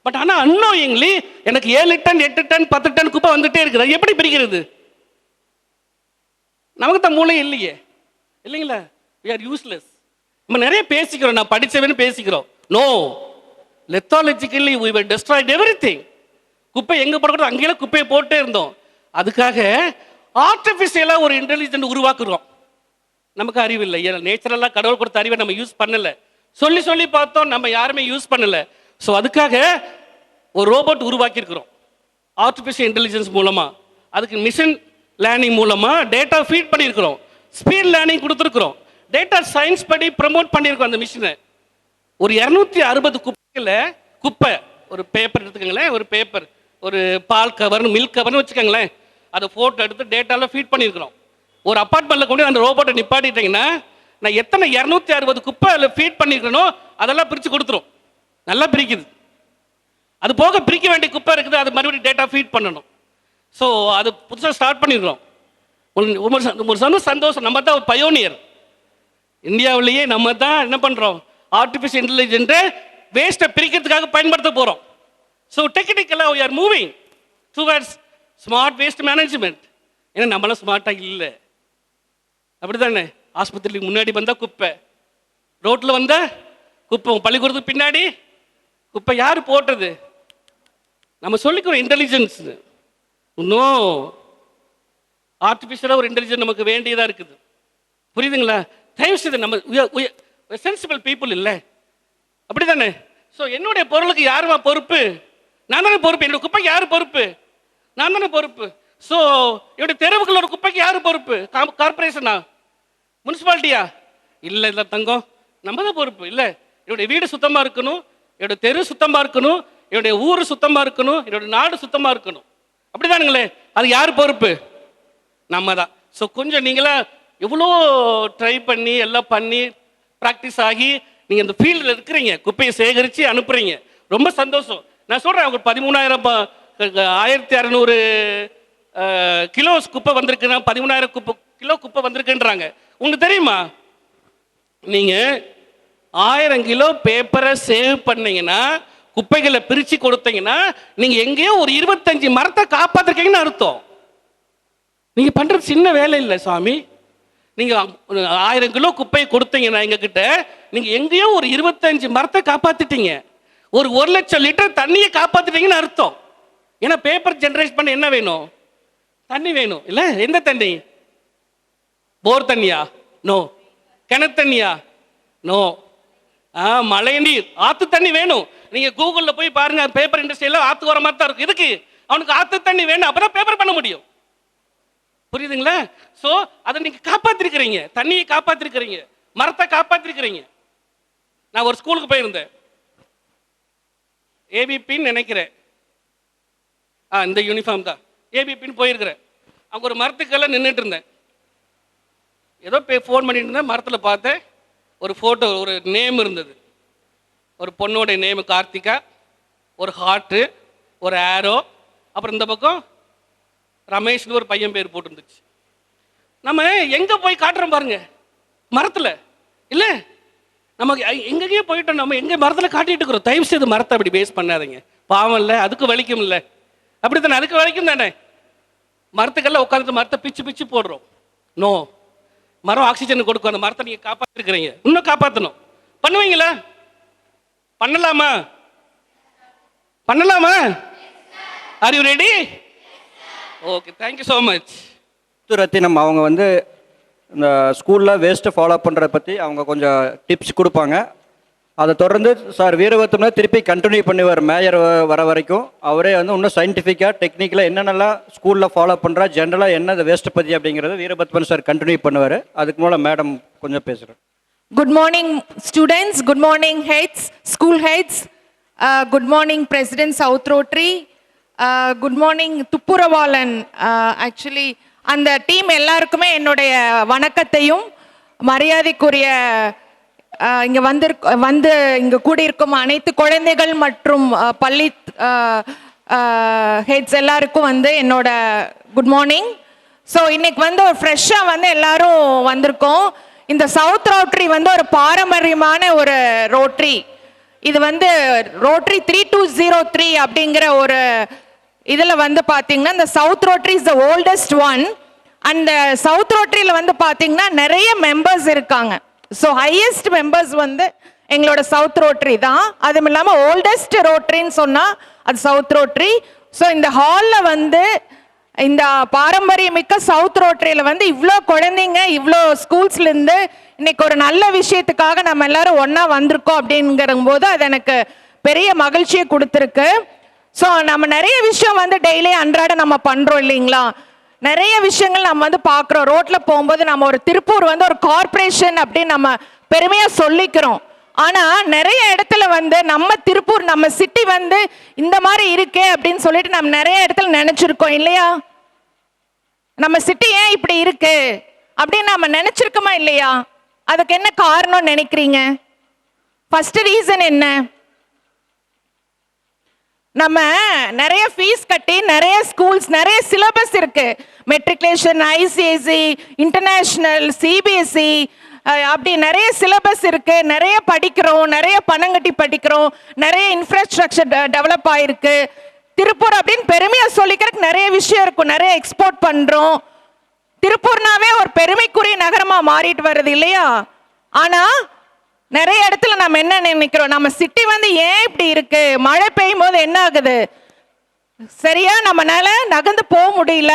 பட் ஆனால் அன்னோயிங்லி எனக்கு 7 டன் 8 டன் 10 டன் குப்பை வந்துட்டே இருக்குது. அது எப்படி பிரிக்கிறது? நமக்கு தான் மூளை இல்லையே, இல்லைங்களா? we are useless. நம்ம நிறைய பேசிக்கிறோம், நான் படித்தவன்னு பேசிக்கிறோம். No, technologically we were destroyed everything. குப்பை எங்கே போடக்கூடாது அங்கேயெல்லாம் குப்பையை போட்டே இருந்தோம். அதுக்காக ஆர்டிஃபிஷியலாக ஒரு இன்டெலிஜென்ட் உருவாக்குறோம். நமக்கு அறிவு இல்லை, நேச்சுரலாக கடவுள் கொடுத்த அறிவை நம்ம யூஸ் பண்ணலை. சொல்லி சொல்லி பார்த்தோம், நம்ம யாருமே யூஸ் பண்ணலை. ஸோ அதுக்காக ஒரு ரோபோட் உருவாக்கியிருக்கிறோம் ஆர்டிஃபிஷியல் இன்டெலிஜென்ஸ் மூலமாக. அதுக்கு மிஷின் லேர்னிங் மூலமாக டேட்டா ஃபீட் பண்ணியிருக்கிறோம், ஸ்பீட் லேர்னிங் கொடுத்துருக்குறோம், டேட்டா சயின்ஸ் படி ப்ரமோட் பண்ணியிருக்கோம் அந்த மிஷினை. ஒரு 260 குப்பையில் குப்பை, ஒரு பேப்பர் எடுத்துக்கோங்களேன், ஒரு பேப்பர், ஒரு பால் கவர், மில்க் கவர்னு வச்சுக்கோங்களேன், அதை ஃபோட்டோ எடுத்து டேட்டாவில் ஃபீட் பண்ணியிருக்கிறோம். ஒரு அப்பார்ட்மெண்ட்டில் கொண்டு அந்த ரோபோட்டை நிப்பாட்டிட்டீங்கன்னா நான் எத்தனை 260 குப்பை அதில் ஃபீட் பண்ணியிருக்கனோ அதெல்லாம் பிரித்து கொடுத்துரும். நல்லா பிரிக்குது. அது போக பிரிக்க வேண்டிய குப்பை இருக்குது, அது மறுபடியும் டேட்டா ஃபீட் பண்ணணும். ஸோ அது புதுசாக ஸ்டார்ட் பண்ணியிருக்கிறோம். ஒரு சந்தோஷம். நம்ம தான் ஒரு பயோனியர். இந்தியாவிலேயே நம்ம தான் என்ன பண்ணுறோம், ஆர்டிஃபிஷியல் இன்டெலிஜென்ட்டை வேஸ்ட்டை பிரிக்கிறதுக்காக பயன்படுத்த போகிறோம். ஸோ டெக்னிக்கலாக we are moving towards smart waste management. ஏன்னா நம்மளாம் ஸ்மார்ட்டாக இல்லை, அப்படி தானே? ஆஸ்பத்திரிக்கு முன்னாடி வந்தால் குப்பை, ரோட்டில் வந்தால் குப்பை, பள்ளிக்கூடத்துக்கு பின்னாடி குப்பை. யார் போட்டது? நம்ம சொல்லிக்கிறோம் இன்டெலிஜென்ஸ். இன்னும் ஆர்டிஃபிஷியலாக ஒரு இன்டெலிஜென்ஸ் நமக்கு வேண்டியதாக இருக்குது. புரியுதுங்களா? தயவு செய்து நம்ம சென்சிபிள் பீப்புள் இல்லை, அப்படி தானே? ஸோ என்னுடைய பொருளுக்கு யாருமா பொறுப்பு? நான் தானே பொறுப்பு. என்னோட குப்பைக்கு யார் பொறுப்பு? நான் தானே பொறுப்பு. ஸோ என்னுடைய தெருவுக்குள்ள ஒரு குப்பைக்கு யார் பொறுப்பு? கார்பரேஷனா, முனிசிபாலிட்டியா? இல்லை இல்லை தங்கம், நம்ம தான் பொறுப்பு. இல்லை, என்னுடைய வீடு சுத்தமாக இருக்கணும், என்னுடைய தெரு சுத்தமாக இருக்கணும், என்னுடைய ஊர் சுத்தமாக இருக்கணும், என்னுடைய நாடு சுத்தமாக இருக்கணும். அப்படிதானுங்களே? அது யார் பொறுப்பு? நம்ம தான். ஸோ கொஞ்சம் நீங்களா எவ்வளோ ட்ரை பண்ணி எல்லாம் பண்ணி ப்ராக்டிஸ் ஆகி நீங்கள் இந்த ஃபீல்டில் இருக்கிறீங்க, குப்பையை சேகரித்து அனுப்புகிறீங்க, ரொம்ப சந்தோஷம். நான் சொல்கிறேன், ஒரு 1600 கிலோஸ் குப்பை வந்திருக்குன்னா 13,000 கிலோ குப்பை வந்திருக்குன்றாங்க. உங்களுக்கு தெரியுமா? நீங்கள் 1000 கிலோ பேப்பரை சேவ் பண்ணீங்கன்னா, குப்பைகளை பிரித்து கொடுத்தீங்கன்னா, நீங்கள் எங்கேயோ ஒரு 25 மரத்தை காப்பாற்றிருக்கீங்கன்னு அர்த்தம். நீங்கள் பண்ணுறது சின்ன வேலை இல்லை சாமி. நீங்கள் 1000 கிலோ குப்பையை கொடுத்தீங்கன்னா எங்ககிட்ட, நீங்கள் எங்கேயோ ஒரு 25 மரத்தை காப்பாற்றிட்டீங்க, ஒரு 1,00,000 லிட்டர் தண்ணியை காப்பாற்றிட்டீங்கன்னு அர்த்தம். ஏன்னா பேப்பர் ஜென்ரேட் பண்ண என்ன வேணும்? தண்ணி வேணும் இல்லை? எந்த தண்ணி? போர் தண்ணியா? நோ. கிணத்து தண்ணியா? நோ. மழை நீர், ஆற்று தண்ணி வேணும். நீங்கள் கூகுளில் போய் பாருங்க, பேப்பர் இண்டஸ்ட்ரியில் ஆற்று வர மாதிரி தான் இருக்கும். இதுக்கு அவனுக்கு ஆற்று தண்ணி வேணும், அப்போ தான் பேப்பர் பண்ண முடியும். புரியுதுங்களா? ஸோ அதை நீங்கள் காப்பாற்றிருக்கிறீங்க, தண்ணியை காப்பாற்றிருக்கிறீங்க, மரத்தை காப்பாற்றிருக்கிறீங்க. நான் ஒரு ஸ்கூலுக்கு போயிருந்தேன், ஏபிபின்னு நினைக்கிறேன், இந்த யூனிஃபார்ம் தான் ஏபிபின்னு போயிருக்கிறேன். அங்கே ஒரு மரத்துக்கெல்லாம் நின்றுட்டு இருந்தேன். ஏதோ ஃபோன் பண்ணிட்டு இருந்தேன், மரத்தில் பார்த்தேன் ஒரு ஃபோட்டோ, ஒரு நேம் இருந்தது, ஒரு பொண்ணோடைய நேமு கார்த்திகா, ஒரு ஹார்ட்டு, ஒரு ஆரோ, அப்புறம் இந்த பக்கம் ரமேஷ்னு ஒரு பையன் பேர் போட்டுருந்துச்சு. நம்ம எங்கே போய் காட்டுறோம் பாருங்க, மரத்தில் இல்லை, நம்ம எங்கேயே போயிட்டோம், நம்ம எங்கே மரத்தில் காட்டிட்டு இருக்கிறோம். தயவு செய்து மரத்தை அப்படி பேஸ் பண்ணாதீங்க, பாவம் இல்லை, அதுக்கு வலிக்கும் இல்லை, அப்படி தானே, அதுக்கு வலிக்கும் தானே. மரத்துக்கெல்லாம் உட்காந்துட்டு மரத்தை பிச்சு பிச்சு போடுறோம். நோ, மரம் ஆக்சிஜன் கொடுக்கும், அந்த மரத்தை நீங்கள் காப்பாற்றிருக்கிறீங்க, இன்னும் காப்பாற்றணும். பண்ணுவீங்களா? பண்ணலாமா? பண்ணலாமா? Are you ready? Okay, thank you so much. Rathinam அவங்க வந்து இந்த ஸ்கூலில் வேஸ்ட்டை ஃபாலோ பண்ணுறத பற்றி அவங்க கொஞ்சம் டிப்ஸ் கொடுப்பாங்க. அதை தொடர்ந்து சார் வீரபத்மனை திருப்பி கண்டினியூ பண்ணுவார் மேயர் வர வரைக்கும். அவரே வந்து இன்னும் சயின்டிஃபிக்காக டெக்னிக்கலாக என்னென்னலாம் ஸ்கூலில் ஃபாலோ பண்ணுறா, ஜென்ரலாக என்ன இந்த வேஸ்ட்டை பற்றி அப்படிங்கிறத வீரபத்மன் சார் கண்டினியூ பண்ணுவார். அதுக்கு மேலே மேடம் கொஞ்சம் பேசுகிறேன். Good morning students, good morning heads, school heads, good morning President South Rotary, good morning Thuppuravalan. Actually அந்த டீம் எல்லாருக்குமே என்னுடைய வணக்கத்தையும் மரியாதைக்குரிய இங்கே வந்து இங்கே கூடியிருக்கும் அனைத்து குழந்தைகள் மற்றும் பள்ளி ஹெட்ஸ் எல்லாருக்கும் வந்து என்னோட குட் மார்னிங். ஸோ இன்னைக்கு வந்து ஒரு ஃப்ரெஷ்ஷாக வந்து எல்லாரும் வந்திருக்கோம். இந்த சவுத் ரோட்டரி வந்து ஒரு பாரம்பரியமான ஒரு ரோட்டரி. இது வந்து ரோட்டரி 3203 அப்படிங்கிற ஒரு இதில் வந்து பார்த்தீங்கன்னா இந்த south rotary is the oldest one. அந்த சவுத் ரோட்டரியில் வந்து பார்த்தீங்கன்னா நிறைய மெம்பர்ஸ் இருக்காங்க. ஸோ ஹையஸ்ட் மெம்பர்ஸ் வந்து எங்களோட சவுத் ரோட்டரி தான். அதுவும் இல்லாமல் ஓல்டஸ்ட் ரோட்டரின்னு சொன்னால் அது சவுத் ரோட்டரி. ஸோ இந்த ஹாலில் வந்து இந்த பாரம்பரியமிக்க சவுத் ரோட்டரியில் வந்து இவ்வளோ குழந்தைங்க இவ்வளோ ஸ்கூல்ஸ்லேருந்து இன்னைக்கு ஒரு நல்ல விஷயத்துக்காக நம்ம எல்லாரும் ஒன்றா வந்திருக்கோம் அப்படிங்கிற போது அது எனக்கு பெரிய மகிழ்ச்சியை கொடுத்துருக்கு. ஸோ நம்ம நிறைய விஷயம் வந்து டெய்லி அன்றாட நம்ம பண்ணுறோம் இல்லைங்களா, நிறைய விஷயங்கள் நம்ம வந்து பார்க்குறோம். ரோட்டில் போகும்போது நம்ம ஒரு திருப்பூர் வந்து ஒரு கார்பரேஷன் அப்படின்னு நம்ம பெருமையாக சொல்லிக்கிறோம். ஆனால் நிறைய இடத்துல வந்து நம்ம திருப்பூர் நம்ம சிட்டி வந்து இந்த மாதிரி இருக்கே அப்படின்னு சொல்லிட்டு நம்ம நிறைய இடத்துல நினச்சிருக்கோம் இல்லையா. நம்ம சிட்டி ஏன் இப்படி இருக்கு அப்படின்னு நம்ம நினச்சிருக்கோமா இல்லையா? அதுக்கு என்ன காரணம் நினைக்கிறீங்க? ஃபர்ஸ்ட் ரீசன் என்ன? நம்ம நிறைய ஃபீஸ் கட்டி நிறைய ஸ்கூல்ஸ் நிறைய சிலபஸ் இருக்கு. மெட்ரிகுலேஷன், ஐசிஐசி, இன்டர்நேஷ்னல், சிபிஎஸ்சி அப்படி நிறைய சிலபஸ் இருக்கு. நிறைய படிக்கிறோம், நிறைய பணம் கட்டி படிக்கிறோம், நிறைய இன்ஃப்ராஸ்ட்ரக்சர் டெவலப் ஆயிருக்கு. திருப்பூர் அப்படின்னு பெருமையாக சொல்லிக்கிறதுக்கு நிறைய விஷயம் இருக்கும், நிறைய எக்ஸ்போர்ட் பண்ணுறோம். திருப்பூர்னாவே ஒரு பெருமைக்குரிய நகரமாக மாறிட்டு வருது இல்லையா. ஆனால் நிறைய இடத்துல நம்ம என்ன நினைக்கிறோம், நம்ம சிட்டி வந்து ஏன் இப்படி இருக்கு, மழை பெய்யும் போது என்ன ஆகுது, சரியா நம்மளால நகர்ந்து போக முடியல,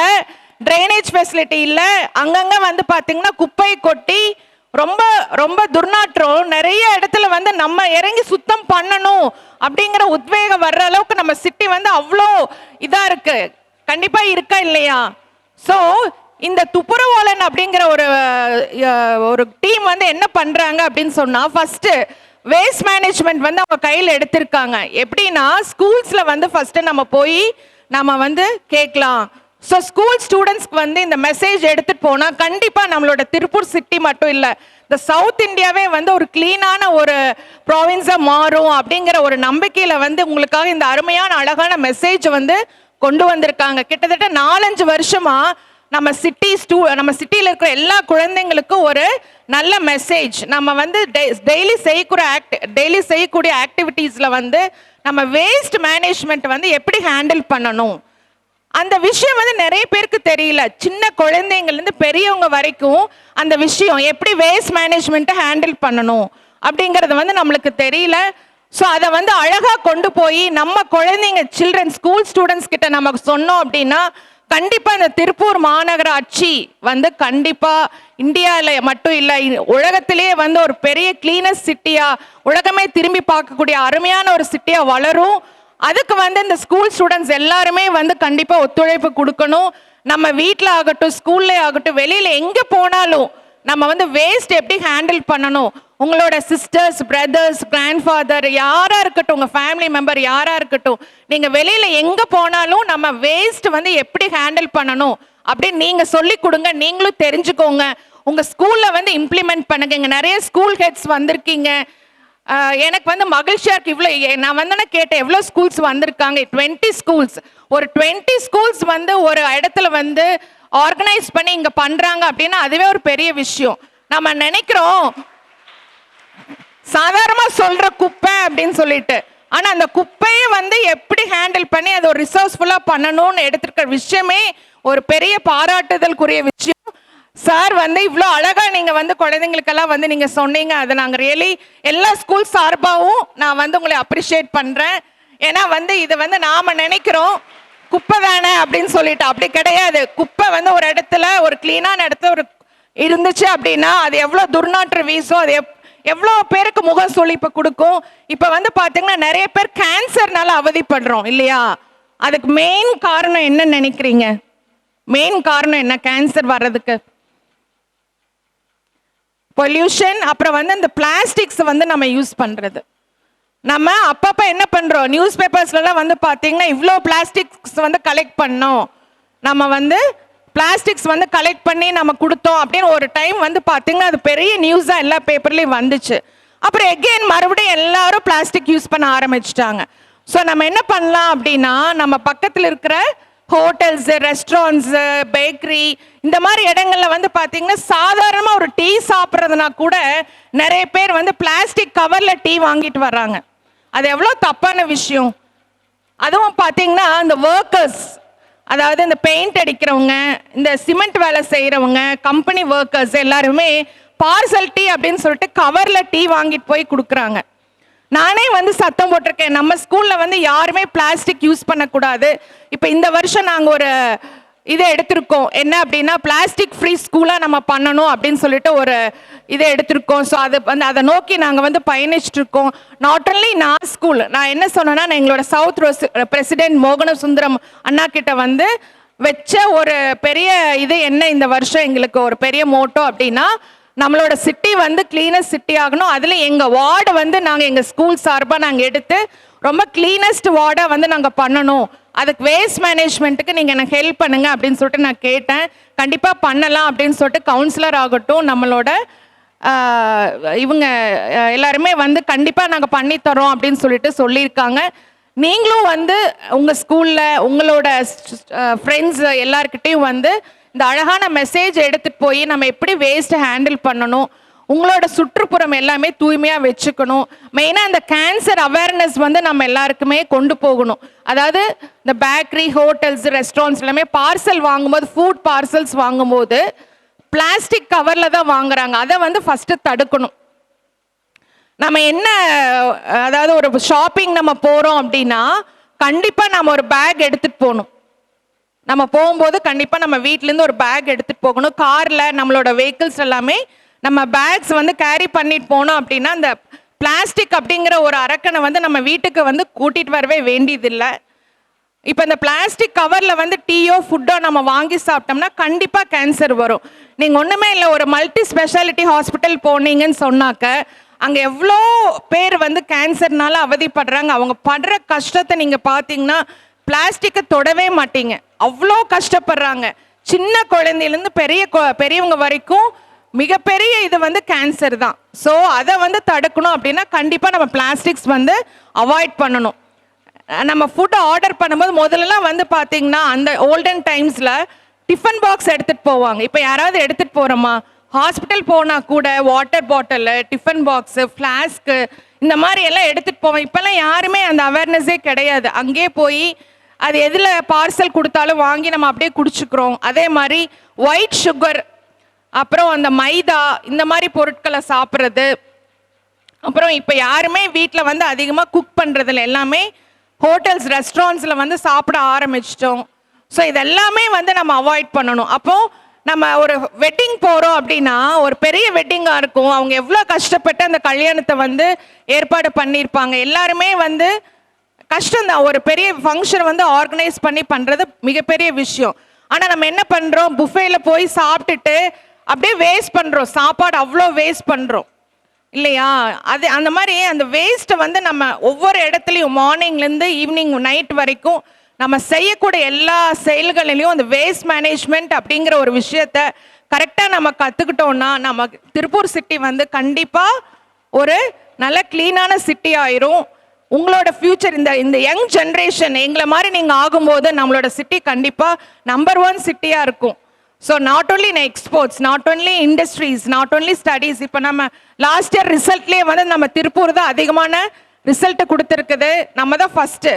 ட்ரைனேஜ் ஃபெசிலிட்டி இல்லை, அங்கங்கே வந்து பார்த்தீங்கன்னா குப்பை கொட்டி ரொம்ப ரொம்ப துர்நாற்றம். நிறைய இடத்துல வந்து நம்ம இறங்கி சுத்தம் பண்ணணும் அப்படிங்கிற உத்வேகம் வர்ற அளவுக்கு நம்ம சிட்டி வந்து அவ்வளோ இதாக இருக்கு. கண்டிப்பாக இருக்கா இல்லையா? ஸோ இந்த துப்புரவாளன் அப்படிங்கிற ஒரு டீம் வந்து என்ன பண்ணுறாங்க அப்படின்னு சொன்னால், ஃபஸ்ட்டு வேஸ்ட் மேனேஜ்மெண்ட் வந்து அவங்க கையில் எடுத்திருக்காங்க. எப்படின்னா ஸ்கூல்ஸில் வந்து ஃபஸ்ட்டு நம்ம போய் நம்ம வந்து கேட்கலாம். ஸோ ஸ்கூல் ஸ்டூடெண்ட்ஸ்க்கு வந்து இந்த மெசேஜ் எடுத்துகிட்டு போனால் கண்டிப்பாக நம்மளோட திருப்பூர் சிட்டி மட்டும் இல்லை, இந்த சவுத் இந்தியாவே வந்து ஒரு க்ளீனான ஒரு ப்ராவின்ஸாக மாறும் அப்படிங்கிற ஒரு நம்பிக்கையில் வந்து உங்களுக்காக இந்த அருமையான அழகான மெசேஜ் வந்து கொண்டு வந்திருக்காங்க. கிட்டத்தட்ட 4-5 வருஷமாக நம்ம சிட்டியில் இருக்கிற எல்லா குழந்தைங்களுக்கும் ஒரு நல்ல மெசேஜ். நம்ம வந்து டெய்லி செய்யக்கூடிய ஆக்டிவிட்டீஸில் வந்து நம்ம வேஸ்ட் மேனேஜ்மெண்ட் வந்து எப்படி ஹேண்டில் பண்ணணும் அந்த விஷயம் வந்து நிறைய பேருக்கு தெரியல. சின்ன குழந்தைங்கள்லேருந்து பெரியவங்க வரைக்கும் அந்த விஷயம் எப்படி வேஸ்ட் மேனேஜ்மெண்ட்டை ஹேண்டில் பண்ணணும் அப்படிங்கிறது வந்து நம்மளுக்கு தெரியல. ஸோ அதை வந்து அழகாக கொண்டு போய் நம்ம குழந்தைங்க ஸ்கூல் ஸ்டூடெண்ட்ஸ் கிட்ட நமக்கு சொன்னோம் அப்படின்னா கண்டிப்பாக இந்த திருப்பூர் மாநகராட்சி வந்து கண்டிப்பாக இந்தியாவில் மட்டும் இல்லை உலகத்திலேயே வந்து ஒரு பெரிய கிளீனஸ்ட் சிட்டியாக, உலகமே திரும்பி பார்க்கக்கூடிய அருமையான ஒரு சிட்டியாக வளரும். அதுக்கு வந்து இந்த ஸ்கூல் ஸ்டூடெண்ட்ஸ் எல்லாருமே வந்து கண்டிப்பாக ஒத்துழைப்பு கொடுக்கணும். நம்ம வீட்டில் ஆகட்டும், ஸ்கூல்லே ஆகட்டும், வெளியில் எங்கே போனாலும் நம்ம வந்து வேஸ்ட் எப்படி ஹேண்டில் பண்ணணும். உங்களோட சிஸ்டர்ஸ், பிரதர்ஸ், கிராண்ட்ஃபாதர் யாராக இருக்கட்டும், உங்கள் ஃபேமிலி மெம்பர் யாராக இருக்கட்டும், நீங்கள் வெளியில் எங்கே போனாலும் நம்ம வேஸ்ட் வந்து எப்படி ஹேண்டில் பண்ணணும் அப்படின்னு நீங்கள் சொல்லி கொடுங்க. நீங்களும் தெரிஞ்சுக்கோங்க, உங்கள் ஸ்கூலில் வந்து இம்ப்ளிமெண்ட் பண்ணுங்க. இங்கே நிறைய ஸ்கூல் ஹெட்ஸ் வந்திருக்கீங்க, எனக்கு வந்து மகிழ்ச்சியாக இருக்குது. இவ்வளோ நான் வந்து கேட்டேன் எவ்வளோ ஸ்கூல்ஸ் வந்திருக்காங்க. 20 ஸ்கூல்ஸ். ஒரு 20 ஸ்கூல்ஸ் வந்து ஒரு இடத்துல வந்து ஆர்கனைஸ் பண்ணி இங்கே பண்ணுறாங்க அப்படின்னா அதுவே ஒரு பெரிய விஷயம். நம்ம நினைக்கிறோம் சாதாரணமாக சொல்கிற குப்பை அப்படின்னு சொல்லிட்டு, ஆனால் அந்த குப்பையை வந்து எப்படி ஹேண்டில் பண்ணி அதை ஒரு ரிசோர்ஸ்ஃபுல்லாக பண்ணணும்னு எடுத்துருக்கிற விஷயமே ஒரு பெரிய பாராட்டுதலுக்குரிய விஷயம். சார் வந்து இவ்வளோ அழகாக நீங்கள் வந்து குழந்தைங்களுக்கெல்லாம் வந்து நீங்கள் சொன்னீங்க. அதை நாங்கள் ரியலி எல்லா ஸ்கூல் சார்பாகவும் நான் வந்து உங்களை அப்ரிஷியேட் பண்ணுறேன். ஏன்னா வந்து இது வந்து நாம் நினைக்கிறோம் குப்பை தானே அப்படின்னு சொல்லிட்டு, அப்படி கிடையாது. குப்பை வந்து ஒரு இடத்துல ஒரு க்ளீனான இடத்துல ஒரு இருந்துச்சு அப்படின்னா அது எவ்வளோ துர்நாற்று வீசும், அது எவ்வளோ பேருக்கு முகம் சுளிப்பு கொடுக்கும். இப்போ வந்து பார்த்தீங்கன்னா நிறைய பேர் கேன்சர்னால அவதிப்படுறோம் இல்லையா? அதுக்கு மெயின் காரணம் என்ன நினைக்கிறீங்க? மெயின் காரணம் என்ன கேன்சர் வர்றதுக்கு? பொல்யூஷன். அப்புறம் வந்து இந்த பிளாஸ்டிக்ஸ் வந்து நம்ம யூஸ் பண்ணுறது. நம்ம அப்பப்போ என்ன பண்ணுறோம், நியூஸ் பேப்பர்ஸ்லாம் வந்து பார்த்தீங்கன்னா இவ்வளோ பிளாஸ்டிக்ஸ் வந்து கலெக்ட் பண்ணோம், நம்ம வந்து பிளாஸ்டிக்ஸ் வந்து கலெக்ட் பண்ணி நம்ம கொடுத்தோம் அப்படின்னு ஒரு டைம் வந்து பார்த்தீங்கன்னா அது பெரிய நியூஸாக எல்லா பேப்பர்லேயும் வந்துச்சு. அப்புறம் எகெயின் மறுபடியும் எல்லாரும் பிளாஸ்டிக் யூஸ் பண்ண ஆரம்பிச்சிட்டாங்க. ஸோ நம்ம என்ன பண்ணலாம் அப்படின்னா நம்ம பக்கத்தில் இருக்கிற ஹோட்டல்ஸு, ரெஸ்டாரண்ட்ஸு, பேக்கரி இந்த மாதிரி இடங்கள்ல வந்து பார்த்தீங்கன்னா சாதாரணமாக ஒரு டீ சாப்பிட்றதுனா கூட நிறைய பேர் வந்து பிளாஸ்டிக் கவரில் டீ வாங்கிட்டு வர்றாங்க. அது எவ்வளோ தப்பான விஷயம். அதுவும் பார்த்தீங்கன்னா இந்த ஒர்க்கர்ஸ், அதாவது இந்த பெயிண்ட் அடிக்கிறவங்க, இந்த சிமெண்ட் வேலை செய்கிறவங்க, கம்பெனி ஒர்க்கர்ஸ் எல்லாருமே பார்சல் டீ அப்படின்னு சொல்லிட்டு கவரில் டீ வாங்கிட்டு போய் கொடுக்குறாங்க. நானே வந்து சத்தம் போட்டிருக்கேன், நம்ம ஸ்கூலில் வந்து யாருமே பிளாஸ்டிக் யூஸ் பண்ணக்கூடாது. இப்போ இந்த வருஷம் நாங்கள் ஒரு இதை எடுத்திருக்கோம், என்ன அப்படின்னா பிளாஸ்டிக் ஃப்ரீ ஸ்கூலாக நம்ம பண்ணணும் அப்படின்னு சொல்லிட்டு ஒரு இதை எடுத்திருக்கோம். ஸோ அது வந்து அதை நோக்கி நாங்கள் வந்து பயணிச்சுட்டு இருக்கோம். நாட் ஒன்லி நான் ஸ்கூல், நான் என்ன சொன்னேன்னா நான் எங்களோட சவுத் பிரசிடென்ட் மோகன சுந்தரம் அண்ணா கிட்ட வந்து வச்ச ஒரு பெரிய இது என்ன இந்த வருஷம் எங்களுக்கு ஒரு பெரிய மோட்டோ அப்படின்னா நம்மளோட சிட்டி வந்து கிளீனஸ்ட் சிட்டி ஆகணும். அதில் எங்கள் வார்டை வந்து நாங்கள் எங்கள் ஸ்கூல் சார்பாக நாங்கள் எடுத்து ரொம்ப கிளீனஸ்ட் வார்டை வந்து நாங்கள் பண்ணணும். அதுக்கு வேஸ்ட் மேனேஜ்மெண்ட்டுக்கு நீங்கள் எனக்கு ஹெல்ப் பண்ணுங்க அப்படின்னு சொல்லிட்டு நான் கேட்டேன். கண்டிப்பாக பண்ணலாம் அப்படின்னு சொல்லிட்டு கவுன்சிலர் ஆகட்டும் நம்மளோட இவங்க எல்லாருமே வந்து கண்டிப்பாக நாங்கள் பண்ணித்தரோம் அப்படின்னு சொல்லிட்டு சொல்லியிருக்காங்க. நீங்களும் வந்து உங்கள் ஸ்கூலில் உங்களோட ஃப்ரெண்ட்ஸ் எல்லாருக்கிட்டையும் வந்து இந்த அழகான மெசேஜ் எடுத்துகிட்டு போய் நம்ம எப்படி வேஸ்ட்டை ஹேண்டில் பண்ணணும், உங்களோட சுற்றுப்புறம் எல்லாமே தூய்மையாக வச்சுக்கணும். மெயினாக இந்த கேன்சர் அவேர்னஸ் வந்து நம்ம எல்லாருக்குமே கொண்டு போகணும். அதாவது இந்த பேக்கரி, ஹோட்டல்ஸ், ரெஸ்டாரண்ட்ஸ் எல்லாமே பார்சல் வாங்கும்போது, ஃபுட் பார்சல்ஸ் வாங்கும்போது பிளாஸ்டிக் கவரில் தான் வாங்குறாங்க. அதை வந்து ஃபஸ்ட்டு தடுக்கணும். நம்ம என்ன, அதாவது ஒரு ஷாப்பிங் நம்ம போகிறோம் அப்படின்னா கண்டிப்பாக நம்ம ஒரு பேக் எடுத்துகிட்டு போகணும். நம்ம போகும்போது கண்டிப்பாக நம்ம வீட்டிலேருந்து ஒரு பேக் எடுத்துகிட்டு போகணும். காரில் நம்மளோட வெஹிக்கிள்ஸ் எல்லாமே நம்ம பேக்ஸ் வந்து கேரி பண்ணிட்டு போனோம் அப்படின்னா இந்த பிளாஸ்டிக் அப்படிங்கிற ஒரு அரக்கனை வந்து நம்ம வீட்டுக்கு வந்து கூட்டிகிட்டு வரவே வேண்டியதில்லை. இப்போ இந்த பிளாஸ்டிக் கவரில் வந்து டீயோ ஃபுட்டோ நம்ம வாங்கி சாப்பிட்டோம்னா கண்டிப்பாக கேன்சர் வரும். நீங்கள் ஒன்றுமே இல்லை, ஒரு மல்டி ஸ்பெஷாலிட்டி ஹாஸ்பிட்டல் போனீங்கன்னு சொன்னாக்க அங்கே எவ்வளோ பேர் வந்து கேன்சர்னால அவதிப்படுறாங்க. அவங்க படுற கஷ்டத்தை நீங்கள் பார்த்தீங்கன்னா பிளாஸ்டிக்கை தொடவே மாட்டீங்க, அவ்வளோ கஷ்டப்படுறாங்க. சின்ன குழந்தையிலேருந்து பெரியவங்க வரைக்கும் மிகப்பெரிய இது வந்து கேன்சர் தான். ஸோ அதை வந்து தடுக்கணும் அப்படின்னா கண்டிப்பாக நம்ம பிளாஸ்டிக்ஸ் வந்து அவாய்ட் பண்ணணும். நம்ம ஃபுட் ஆர்டர் பண்ணும்போது முதல்லலாம் வந்து பார்த்தீங்கன்னா அந்த ஓல்டன் டைம்ஸில் டிஃபன் பாக்ஸ் எடுத்துகிட்டு போவாங்க. இப்போ யாராவது எடுத்துகிட்டு போகிறோமா? ஹாஸ்பிட்டல் போனால் கூட water bottle, tiffin box, flask இந்த மாதிரி எல்லாம் எடுத்துகிட்டு போவோம். இப்போல்லாம் யாருமே அந்த அவேர்னஸே கிடையாது. அங்கேயே போய் அது எதில் பார்சல் கொடுத்தாலும் வாங்கி நம்ம அப்படியே குடிச்சுக்கிறோம். அதே மாதிரி ஒயிட் சுகர், அப்புறம் அந்த மைதா இந்த மாதிரி பொருட்களை சாப்பிட்றது. அப்புறம் இப்போ யாருமே வீட்டில் வந்து அதிகமாக குக் பண்ணுறதில்ல, எல்லாமே ஹோட்டல்ஸ், ரெஸ்டாரண்ட்ஸில் வந்து சாப்பிட ஆரம்பிச்சிட்டோம். ஸோ இதெல்லாமே வந்து நம்ம அவாய்ட் பண்ணணும். அப்போது நம்ம ஒரு வெட்டிங் போகிறோம் அப்படின்னா ஒரு பெரிய வெட்டிங்காக இருக்கும், அவங்க எவ்வளோ கஷ்டப்பட்டு அந்த கல்யாணத்தை வந்து ஏற்பாடு பண்ணியிருப்பாங்க. எல்லாருமே வந்து கஷ்டம்தான், ஒரு பெரிய ஃபங்க்ஷன் வந்து ஆர்கனைஸ் பண்ணி பண்ணுறது மிகப்பெரிய விஷயம். ஆனால் நம்ம என்ன பண்ணுறோம், புஃபேயில் போய் சாப்பிட்டுட்டு அப்படியே வேஸ்ட் பண்ணுறோம், சாப்பாடு அவ்வளோ வேஸ்ட் பண்ணுறோம் இல்லையா? அது அந்த மாதிரி அந்த வேஸ்ட்டை வந்து நம்ம ஒவ்வொரு இடத்துலையும் மார்னிங்லேருந்து ஈவினிங் நைட் வரைக்கும் நம்ம செய்யக்கூடிய எல்லா செயல்களிலையும் அந்த வேஸ்ட் மேனேஜ்மெண்ட் அப்படிங்கிற ஒரு விஷயத்த கரெக்டாக நம்ம கற்றுக்கிட்டோம்னா நம்ம திருப்பூர் சிட்டி வந்து கண்டிப்பாக ஒரு நல்ல க்ளீனான சிட்டி ஆயிரும். உங்களோட ஃப்யூச்சர் இந்த இந்த யங் ஜென்ரேஷன் எங்களை மாதிரி நீங்கள் ஆகும்போது நம்மளோட சிட்டி கண்டிப்பாக நம்பர் 1 சிட்டியாக இருக்கும். So not only in exports, not only industries, not only studies. இப்போ நம்ம லாஸ்ட் இயர் ரிசல்ட்லேயே வந்து நம்ம திருப்பூர் தான் அதிகமான ரிசல்ட்டு கொடுத்துருக்குது. நம்ம தான் ஃபஸ்ட்டு.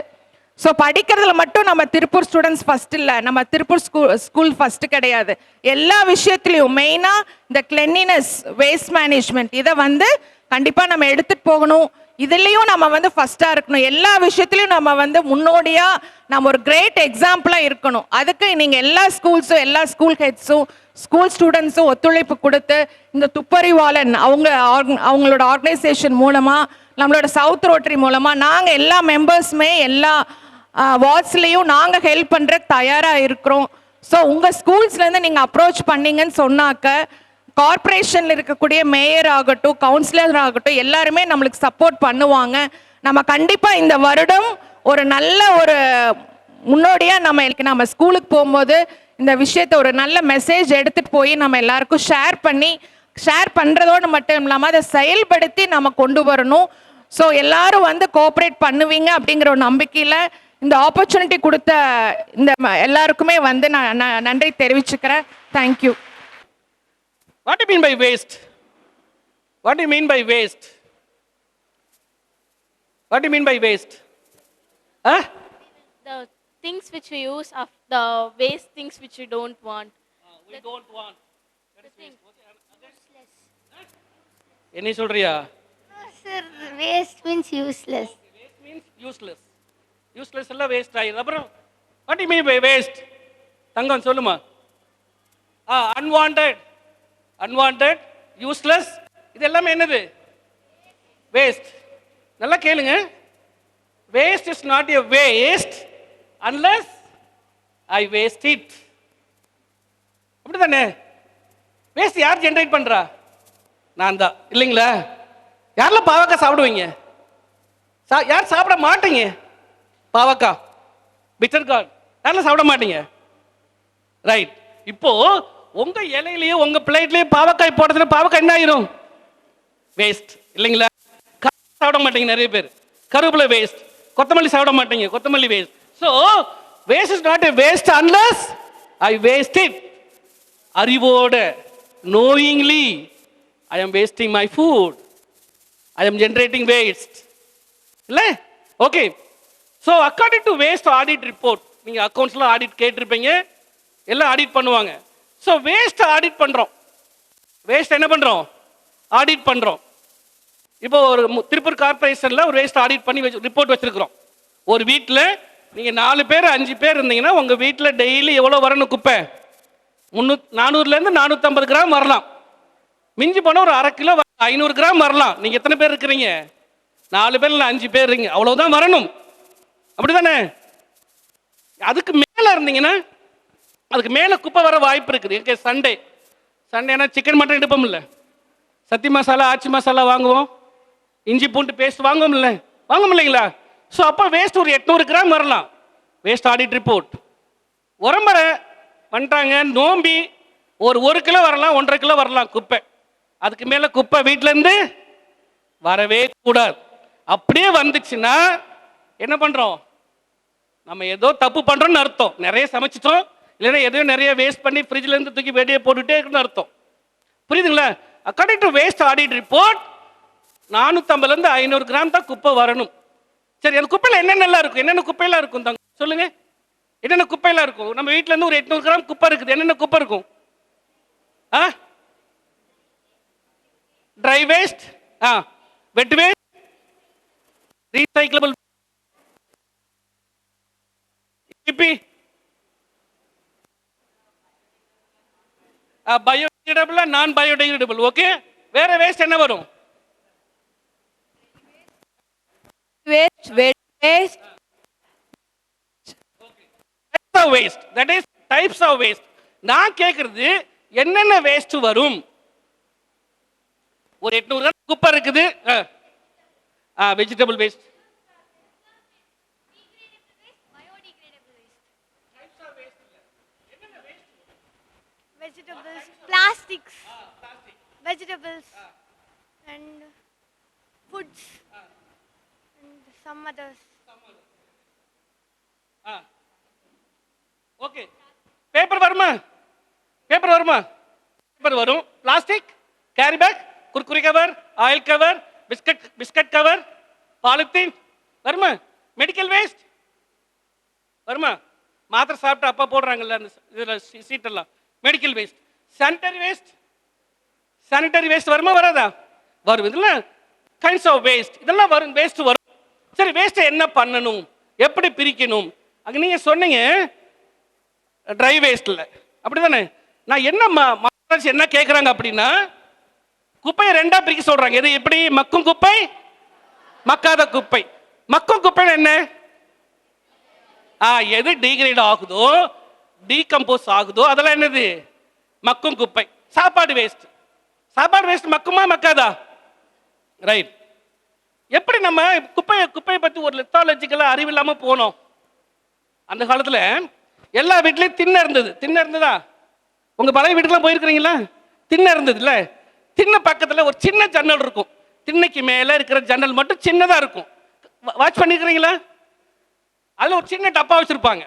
ஸோ படிக்கிறதுல மட்டும் நம்ம திருப்பூர் ஸ்டூடெண்ட்ஸ் ஃபஸ்ட் இல்லை, நம்ம திருப்பூர் ஸ்கூல் ஃபஸ்ட்டு கிடையாது. எல்லா விஷயத்துலையும் மெயினாக இந்த கிளென்லினஸ், வேஸ்ட் மேனேஜ்மெண்ட் இதை வந்து கண்டிப்பாக நம்ம எடுத்துகிட்டு போகணும். இதுலேயும் நம்ம வந்து ஃபஸ்ட்டாக இருக்கணும். எல்லா விஷயத்துலையும் நம்ம வந்து முன்னோடியாக நம்ம ஒரு கிரேட் எக்ஸாம்பிளாக இருக்கணும். அதுக்கு நீங்கள் எல்லா ஸ்கூல்ஸும், எல்லா ஸ்கூல் ஹெட்ஸும், ஸ்கூல் ஸ்டூடெண்ட்ஸும் ஒத்துழைப்பு கொடுத்து இந்த துப்பறிவாளன் அவங்களோட ஆர்கனைசேஷன் மூலமாக, நம்மளோட சவுத் ரோட்டரி மூலமாக நாங்கள் எல்லா மெம்பர்ஸுமே எல்லா வார்ட்ஸ்லேயும் நாங்கள் ஹெல்ப் பண்ணுறதுக்கு தயாராக இருக்கிறோம். ஸோ உங்கள் ஸ்கூல்ஸ்லேருந்து நீங்கள் அப்ரோச் பண்ணீங்கன்னு சொன்னாக்க கார்ப்பரேஷனில் இருக்கக்கூடிய மேயர் ஆகட்டும், கவுன்சிலர் ஆகட்டும், எல்லாருமே நம்மளுக்கு சப்போர்ட் பண்ணுவாங்க. நம்ம கண்டிப்பாக இந்த வருடம் ஒரு நல்ல ஒரு முன்னோடியாக நம்ம ஸ்கூலுக்கு போகும்போது இந்த விஷயத்தை ஒரு நல்ல மெசேஜ் எடுத்துகிட்டு போய் நம்ம எல்லாருக்கும் ஷேர் பண்ணுறதோடு மட்டும் இல்லாமல் அதை செயல்படுத்தி நம்ம கொண்டு வரணும். ஸோ எல்லாரும் வந்து கோஆப்ரேட் பண்ணுவீங்க அப்படிங்கிற ஒரு நம்பிக்கையில் இந்த ஆப்பர்ச்சுனிட்டி கொடுத்த இந்த எல்லாருக்குமே வந்து நான் நன்றி தெரிவிச்சுக்கிறேன். Thank you. What do you mean by waste? What do you mean by waste? What do you mean by waste? Huh? The things which we use of the waste things which we don't want. We don't want. The thing. என்ன சொல்றியா? Sir, waste means useless. Waste means useless. Useless எல்லாம் waste ஆயிடுது. அப்புறம் what do you mean by waste? தங்கம் சொல்லுமா. Unwanted, useless, இது எல்லாமே என்னது? Waste. நல்லா கேளுங்க. Waste is not a waste unless I waste it. அப்படிதானே? வேஸ்ட் யார் ஜென்ரேட் பண்றா? நான் தான், இல்லைங்களா? யாரெல்லாம் பாவக்காய் சாப்பிடுவீங்க? யார் சாப்பிட மாட்டீங்க பாவக்காய்? பிட்டர் கார்ட் யாரெல்லாம் சாப்பிட மாட்டீங்க? ரைட். இப்போ உங்க இலையிலேயே உங்க பிளேட்லயே பாவக்காய் போடுறதுல பாவக்காய் என்ன ஆயிரும்? வேஸ்ட், இல்லைங்களா? சாப்பிட மாட்டீங்க நிறைய பேர். கருவேப்பிலை வேஸ்ட், கொத்தமல்லி சாப்பிட மாட்டீங்க, கொத்தமல்லி waste. So waste is not a waste unless I waste it. அறிவோட, knowingly I am wasting my food, I am generating waste. இல்ல? Okay. So according to waste audit report, நீங்கள் அக்கௌண்ட்ஸ்லாம் ஆடிட் கேட்டிருப்பீங்க, எல்லாம் ஆடிட் பண்ணுவாங்க. ஸோ வேஸ்ட் ஆடிட் பண்ணுறோம். Waste என்ன பண்ணுறோம்? Audit பண்ணுறோம். இப்போ ஒரு திருப்பூர் கார்பரேஷனில் ஒரு வேஸ்ட் ஆடிட் பண்ணி ரிப்போர்ட் வச்சுருக்கிறோம். ஒரு வீட்டில் நீங்கள் 4 பேர் 5 பேர் இருந்தீங்கன்னா உங்கள் வீட்டில் டெய்லி எவ்வளோ வரணும் குப்பை? 400லேருந்து 450 கிராம் வரலாம். மிஞ்சி போனால் ஒரு 1/2 கிலோ 500 கிராம் வரலாம். நீங்கள் எத்தனை பேர் இருக்கிறீங்க? 4 பேர் இல்லை 5 பேர் இருக்கீங்க, அவ்வளோதான் வரணும். அப்படி தானே? அதுக்கு மேலே இருந்தீங்கன்னா அதுக்கு மேலே குப்பை வர வாய்ப்பு இருக்குது. எங்கே சண்டேனா சிக்கன் மட்டன் எடுப்போம் இல்லை, சத்தி மசாலா, ஆச்சி மசாலா வாங்குவோம், இஞ்சி பூண்டு பேஸ்ட் வாங்குவோம் இல்லைங்களா? ஸோ அப்போ வேஸ்ட் ஒரு 800 கிராம் வரலாம். Waste audit report. உரம்பரை பண்ணிட்டாங்க, நோம்பி ஒரு 1 கிலோ வரலாம், 1.5 கிலோ வரலாம் குப்பை. அதுக்கு மேலே குப்பை வீட்டிலேருந்து வரவே கூடாது. அப்படியே வந்துச்சுன்னா என்ன பண்ணுறோம்? நம்ம ஏதோ தப்பு பண்ணுறோன்னு அர்த்தம். நிறைய சமைச்சிட்டோம், இல்லைன்னா எதையோ நிறைய வேஸ்ட் பண்ணி ஃப்ரிட்ஜ்லேருந்து தூக்கி வெளியே போட்டுகிட்டே இருக்குன்னு அர்த்தம். புரியுதுங்களா? According to waste audit report 450லேருந்து 500 கிராம் தான் குப்பை வரணும். சரி, அந்த குப்பையில் என்னென்னலாம் இருக்கும்? என்னென்ன குப்பையெல்லாம் இருக்கும் தாங்க சொல்லுங்க. என்னென்ன குப்பையெல்லாம் இருக்கும்? நம்ம வீட்டிலேருந்து ஒரு 800 கிராம் குப்பை இருக்குது. என்னென்ன குப்பை இருக்கும்? ட்ரை வேஸ்ட், வெட் வேஸ்ட், ரீசைக்கிளபிள், பயோடிகிரேடபிள், நான் பயோடிகிரேடபிள். ஓகே, வேற வேஸ்ட் என்ன வரும்? Waste, wet waste. Types of waste. That is types of waste. நான் கேட்கறது என்னென்ன வேஸ்ட் வரும்? ஒரு 800 கிராம் குப்பை இருக்குது. Vegetable waste, Vegetables, plastics, vegetables, and foods and some others. ஓகே, பேப்பர் வருமா? பேப்பர் வருமா? பேப்பர் வரும். Plastic carry bag, Kurkure cover, oil cover, biscuit cover, polythene வருமா? மெடிக்கல் வேஸ்ட் வருமா? மாத்திரை சாப்பிட்டு அப்பா போடுறாங்கல்ல அந்த இதில் சீட்டெல்லாம், மெடிக்கல் வேஸ்ட். சானிட்டரி வேஸ்ட் வருமா வராதா? வரும். இதெல்லாம் கைண்ட்ஸ் ஆஃப் வேஸ்ட், இதெல்லாம் வரும், வேஸ்ட் வரும். சரி, வேஸ்ட்டை என்ன பண்ணணும், எப்படி பிரிக்கணும்? அங்கே நீங்கள் சொன்னீங்க ட்ரை வேஸ்ட்டில், அப்படி தானே? நான் என்ன கேட்குறாங்க அப்படின்னா, குப்பையை ரெண்டா பிரிக்க சொல்கிறாங்க. எது எப்படி? மக்கும் குப்பை, மக்காத குப்பை. மக்கும் குப்பை என்ன? எது டீகிரேட் ஆகுதோ, டீகம்போஸ் ஆகுதோ அதெல்லாம் என்னது? மக்கும் குப்பை. சாப்பாடு வேஸ்ட் மக்குமா மக்காதா? ரைட். எப்படி நம்ம குப்பையை பற்றி ஒரு லித்தாலஜிக்கலாக அறிவில்லாமல் போனோம்? அந்த காலத்தில் எல்லா வீட்லேயும் திண்ணை இருந்ததா? உங்கள் பழைய வீட்டுக்கெல்லாம் போயிருக்கிறீங்களா? திண்ணை இருந்தது இல்லை? திண்ணை பக்கத்தில் ஒரு சின்ன ஜன்னல் இருக்கும். திண்ணைக்கு மேலே இருக்கிற ஜன்னல் மட்டும் சின்னதாக இருக்கும். வாட்ச் பண்ணிக்கிறீங்களா? அதில் ஒரு சின்ன டப்பா வச்சுருப்பாங்க.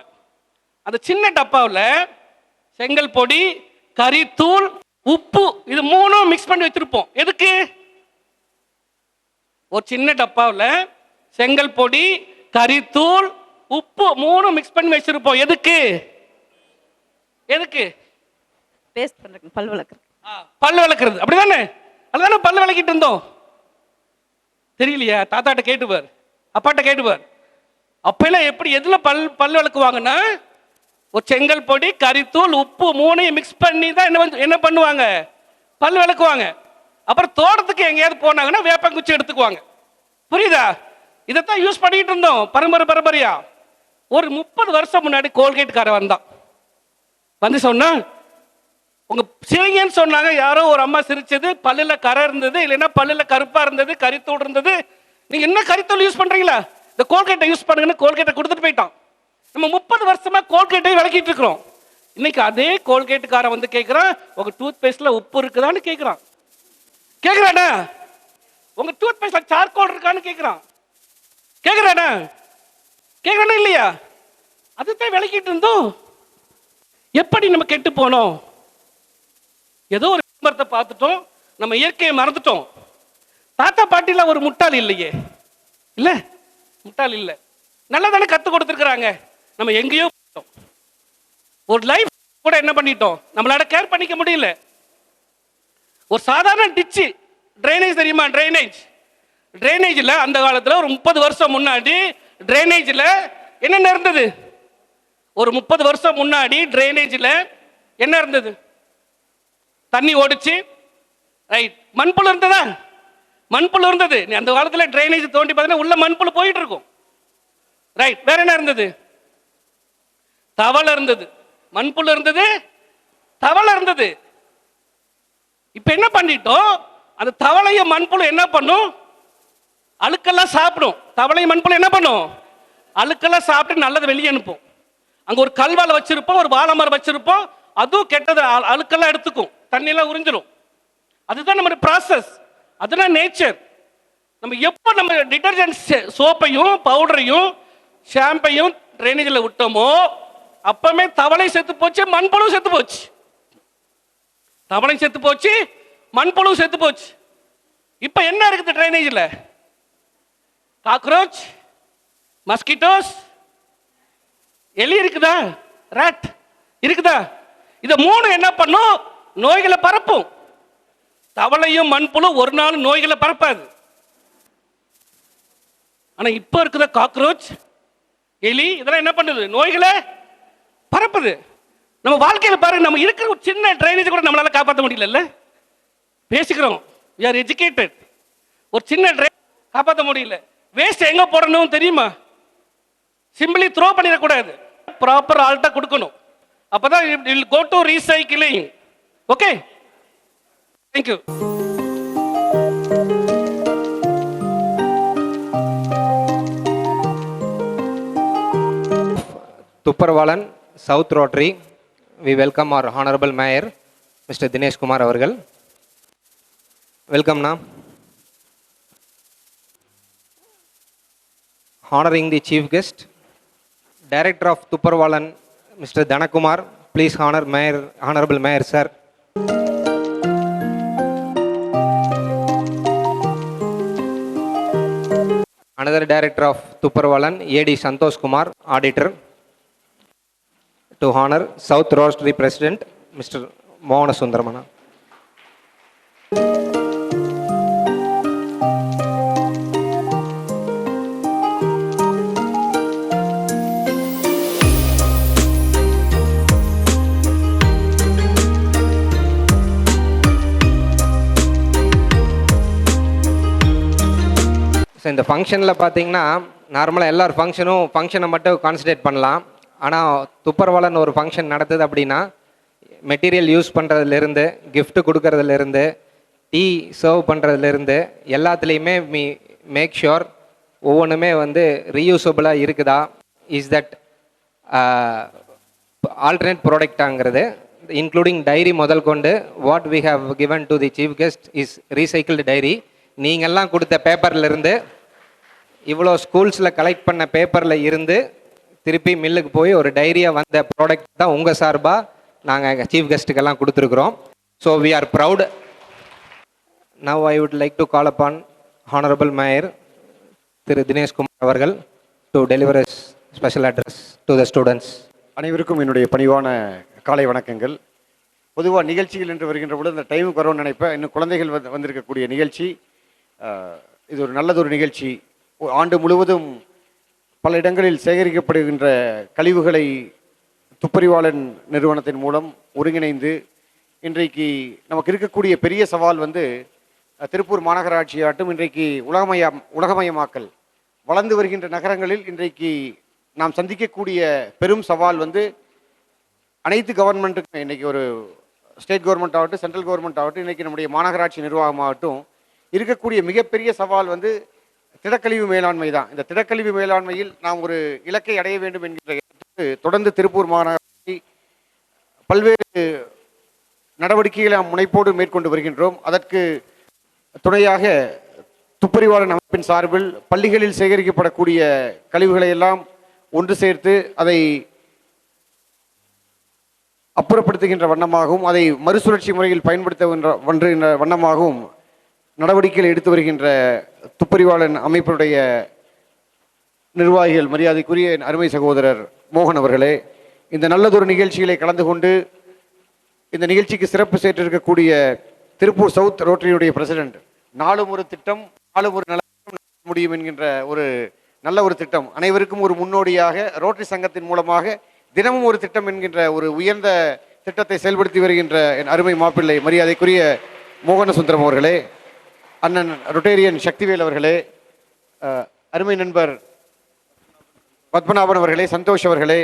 அந்த சின்ன டப்பாவில் செங்கல் பொடி, கறித்தூள், உப்பு, இது மூணும் மிக்ஸ் பண்ணி வச்சுருப்போம். எதுக்கு? ஒரு சின்ன டப்பாவில் செங்கல் பொடி, கறித்தூள், உப்பு மூணும் மிக்ஸ் பண்ணி வச்சிருப்போம். எதுக்கு? பேஸ்ட் பண்றதுக்கு, பல் விளக்குறது. பல் விளக்குறது, அப்படிதானே? அதுதானே பல் விளக்கிட்டு இருந்தோம். தெரியலையா? தாத்தாட்ட கேட்டுப்பார், அப்பாட்ட கேட்டுப்பார். அப்பெல்லாம் எப்படி எதுல பல் விளக்குவாங்கன்னா, ஒரு செங்கல் பொடி, கறித்தூள், உப்பு மூணையும் மிக்ஸ் பண்ணி தான் என்ன பண்ணுவாங்க? பல் விளக்குவாங்க. அப்புறம் தோட்டத்துக்கு எங்கேயாவது போனாங்கன்னா வேப்பங்குச்சி எடுத்துக்குவாங்க. புரியுதா? இதைத்தான் யூஸ் பண்ணிட்டு இருந்தோம் பரம்பரையா. ஒரு 30 வருஷம் முன்னாடி கோல்கேட்கார வந்து சொன்னா, உங்க சிரிங்கன்னு சொன்னாங்க. யாரோ ஒரு அம்மா சிரிச்சது, பல்லுல கரை இருந்தது, இல்லைன்னா பல்லுல கருப்பா இருந்தது, கறித்தூள் இருந்தது. நீங்க என்ன கறித்தூள் யூஸ் பண்றீங்களா? இந்த கோல்கேட்டை யூஸ் பண்ணுங்கன்னு கோல்கேட்டை கொடுத்துட்டு போயிட்டான். நம்ம 30 வருஷமா கோல்கேட்டை விளக்கிட்டு இருக்கிறோம். இன்னைக்கு அதே கோல்கேட்டுக்காரன் வந்து கேட்கிறான், உங்க டூத் பேஸ்ட்ல உப்பு இருக்குதான்னு கேட்கிறானா? உங்க டூத் பேஸ்ட்ல சார்கோல் இருக்கான்னு கேட்கிறானா இல்லையா? அதுதான் விளக்கிட்டு இருந்தோம். எப்படி நம்ம கெட்டு போனோம்? ஏதோ ஒரு விளம்பரத்தை பார்த்துட்டோம், நம்ம இயற்கையை மறந்துட்டோம். தாத்தா பாட்டில ஒரு முட்டாள் இல்லையே, இல்ல முட்டாள் இல்லை, நல்லதானே கத்து கொடுத்துருக்குறாங்க. நம்ம எங்கேயோ ஒரு லைஃப் கூட என்ன பண்ணிட்டோம், நம்மளால கேர் பண்ணிக்க முடியல. ஒரு சாதாரண டிச்சு, ட்ரைனேஜ் தெரியுமா? ட்ரைனேஜில் அந்த காலத்தில் ஒரு 30 வருஷம் முன்னாடி ட்ரைனேஜில் என்னென்ன இருந்தது? ஒரு 30 வருஷம் முன்னாடி ட்ரைனேஜில் என்ன இருந்தது? தண்ணி ஓடிச்சு, ரைட். மண்புழு இருந்ததா? மண்புழு இருந்தது. நீ அந்த காலத்தில் ட்ரைனேஜ் தோண்டி பார்த்தீங்கன்னா உள்ள மண்புழு போயிட்டு இருக்கும், ரைட். வேற என்ன இருந்தது? தவளை இருந்தது. மண்புழு இருந்தது, தவளை இருந்தது. இப்ப என்ன பண்ணிட்டோம்? அந்த தவளையும் மண்புழு என்ன பண்ணும்? அழுக்கெல்லாம் சாப்பிடும். தவளையும் மண்புழு என்ன பண்ணும்? அழுக்கெல்லாம் சாப்பிட்டு நல்லதை வெளியே அனுப்பும். அங்க ஒரு கல்வாழை வச்சிருப்போம், ஒரு வாழை மரம் வச்சிருப்போம், அதுவும் கெட்டது அழுக்கெல்லாம் எடுத்துக்கும், தண்ணியெல்லாம் உறிஞ்சிடும். அதுதான் நம்ம ப்ராசஸ், அதுதான் நேச்சர். நம்ம எப்போ நம்ம டிடர்ஜென்ட் சோப்பையும் பவுடரையும் ஷாம்பையும் ட்ரைனேஜில் விட்டோமோ அப்பமே தவளை செத்து போச்சு, மண்புழு செத்து போச்சு. தவளை செத்து போச்சு, மண்புழு செத்து போச்சு. இப்ப என்ன இருக்குது ட்ரைனேஜில்? காக்ரோச், மஸ்கிட்டோஸ், எலி இருக்குதா? ராட் இருக்குதா? இத மூணு என்ன பண்ணும்? நோய்களை பரப்பும். தவளையும் மண்புழு ஒரு நாள் நோய்களை பரப்பாது. ஆனா இப்ப இருக்குத காக்ரோச், எலி இதெல்லாம் என்ன பண்ணுது? நோய்களை பரப்புது. நம்ம வாழ்க்கையில பாருங்க, நம்ம இருக்கிற ஒரு சின்ன ட்ரைனேஜ் கூட நம்மளால காப்பாற்ற முடியல. பேசிக்கிறோம், we are educated. ஒரு சின்ன ட்ரைனேஜ் காப்பாற்ற முடியல. வேஸ்ட் எங்க போடணும் தெரியுமா? சிம்பிளி த்ரோ பண்ணிடக்கூடாது, ப்ராப்பர் ஆல்ட்டா கொடுக்கணும். அப்பதான் it will go to recycling. Okay, thank you. Thuppuravalan South Rotary, we welcome our honorable mayor Mr. Dinesh Kumar அவர்கள். வெல்கம்ண்ணா. honoring the chief guest, Director of Tupperwalan, Mr. Dhanakumar. Please honor Mayor, Honorable Mayor, sir. Another Director of Tupperwalan, AD Santosh Kumar, Auditor. To honor South Rotary President, Mr. Mohana Sundaramana. So இந்த ஃபங்க்ஷனில் பார்த்தீங்கன்னா நார்மலாக எல்லார் ஃபங்க்ஷனை மட்டும் concentrate பண்ணலாம். ஆனால் துப்பரவாளன் ஒரு ஃபங்க்ஷன் நடத்துது அப்படின்னா மெட்டீரியல் யூஸ் பண்ணுறதுலேருந்து, gift கொடுக்கறதுலேருந்து, டீ சர்வ் பண்ணுறதுலேருந்து எல்லாத்துலேயுமே மேக் ஷுர் ஒவ்வொன்றுமே வந்து ரீயூசபிளாக இருக்குதா, இஸ் தட் ஆல்டர்னேட் ப்ராடக்டாங்கிறது, இன்க்ளூடிங் டைரி முதல் கொண்டு what we have given to the chief guest is recycled diary. நீங்கள்லாம் கொடுத்த பேப்பர்லேருந்து, இவ்வளோ ஸ்கூல்ஸில் கலெக்ட் பண்ண பேப்பரில் இருந்து திருப்பி மில்லுக்கு போய் ஒரு டைரியாக வந்த ப்ராடக்ட் தான் உங்கள் சார்பாக நாங்கள் சீஃப் கெஸ்ட்டுக்கெல்லாம் கொடுத்துருக்குறோம். So we are proud. Now I would like to call upon honourable mayor Thiru Dineshkumar அவர்கள் to deliver special address to the students. அனைவருக்கும் என்னுடைய பணிவான காலை வணக்கங்கள். பொதுவாக நிகழ்ச்சிகள் என்று வருகின்ற பொழுது இந்த டைமுக்கு வரும்னு நினைப்பேன். இன்னும் குழந்தைகள் வந்திருக்கக்கூடிய நிகழ்ச்சி, இது ஒரு நல்லதொரு நிகழ்ச்சி. ஆண்டு முழுவதும் பல இடங்களில் சேகரிக்கப்படுகின்ற கழிவுகளை துப்பறிவாளன் நிறுவனத்தின் மூலம் ஒருங்கிணைந்து இன்றைக்கு நமக்கு இருக்கக்கூடிய பெரிய சவால் வந்து திருப்பூர் மாநகராட்சியாட்டும் இன்றைக்கு உலகமயமாக்கல் வளர்ந்து வருகின்ற நகரங்களில் இன்றைக்கு நாம் சந்திக்கக்கூடிய பெரும் சவால் வந்து அனைத்து கவர்மெண்ட்டுக்கும், இன்றைக்கி ஒரு ஸ்டேட் கவர்மெண்ட் ஆகட்டும், சென்ட்ரல் கவர்மெண்ட் ஆகட்டும், இன்றைக்கி நம்முடைய மாநகராட்சி நிர்வாகமாகட்டும் இருக்கக்கூடிய மிகப்பெரிய சவால் வந்து திடக்கழிவு மேலாண்மை தான். இந்த திடக்கழிவு மேலாண்மையில் நாம் ஒரு இலக்கை அடைய வேண்டும் என்கிற தொடர்ந்து திருப்பூர் மாநகராட்சி பல்வேறு நடவடிக்கைகளை நாம் முனைப்போடு மேற்கொண்டு வருகின்றோம். அதற்கு துணையாக துப்பறிவாளன் அமைப்பின் சார்பில் பள்ளிகளில் சேகரிக்கப்படக்கூடிய கழிவுகளை எல்லாம் ஒன்று சேர்த்து அதை அப்புறப்படுத்துகின்ற வண்ணமாகவும் அதை மறுசுழற்சி முறையில் பயன்படுத்துகின்ற வண்ணமாகவும் நடவடிக்கைகள் எடுத்து வருகின்ற துப்பறிவாளன் அமைப்பினுடைய நிர்வாகிகள், மரியாதைக்குரிய அருமை சகோதரர் மோகன் அவர்களே, இந்த நல்லதொரு நிகழ்ச்சிகளை கலந்து கொண்டு இந்த நிகழ்ச்சிக்கு சிறப்பு சேர்த்திருக்கக்கூடிய திருப்பூர் சவுத் ரோட்டரியுடைய பிரசிடென்ட், நாளும் ஒரு திட்டம் நாளும் ஒரு நலம் முடியும் என்கின்ற ஒரு நல்ல ஒரு திட்டம், அனைவருக்கும் ஒரு முன்னோடியாக ரோட்டரி சங்கத்தின் மூலமாக தினமும் ஒரு திட்டம் என்கின்ற ஒரு உயர்ந்த திட்டத்தை செயல்படுத்தி வருகின்ற என் அருமை மாப்பிள்ளை மரியாதைக்குரிய மோகன சுந்தரம் அவர்களே, அண்ணன் ரொட்டேரியன் சக்திவேல் அவர்களே, அருமை நண்பர் பத்மநாபன் அவர்களே, சந்தோஷ் அவர்களே,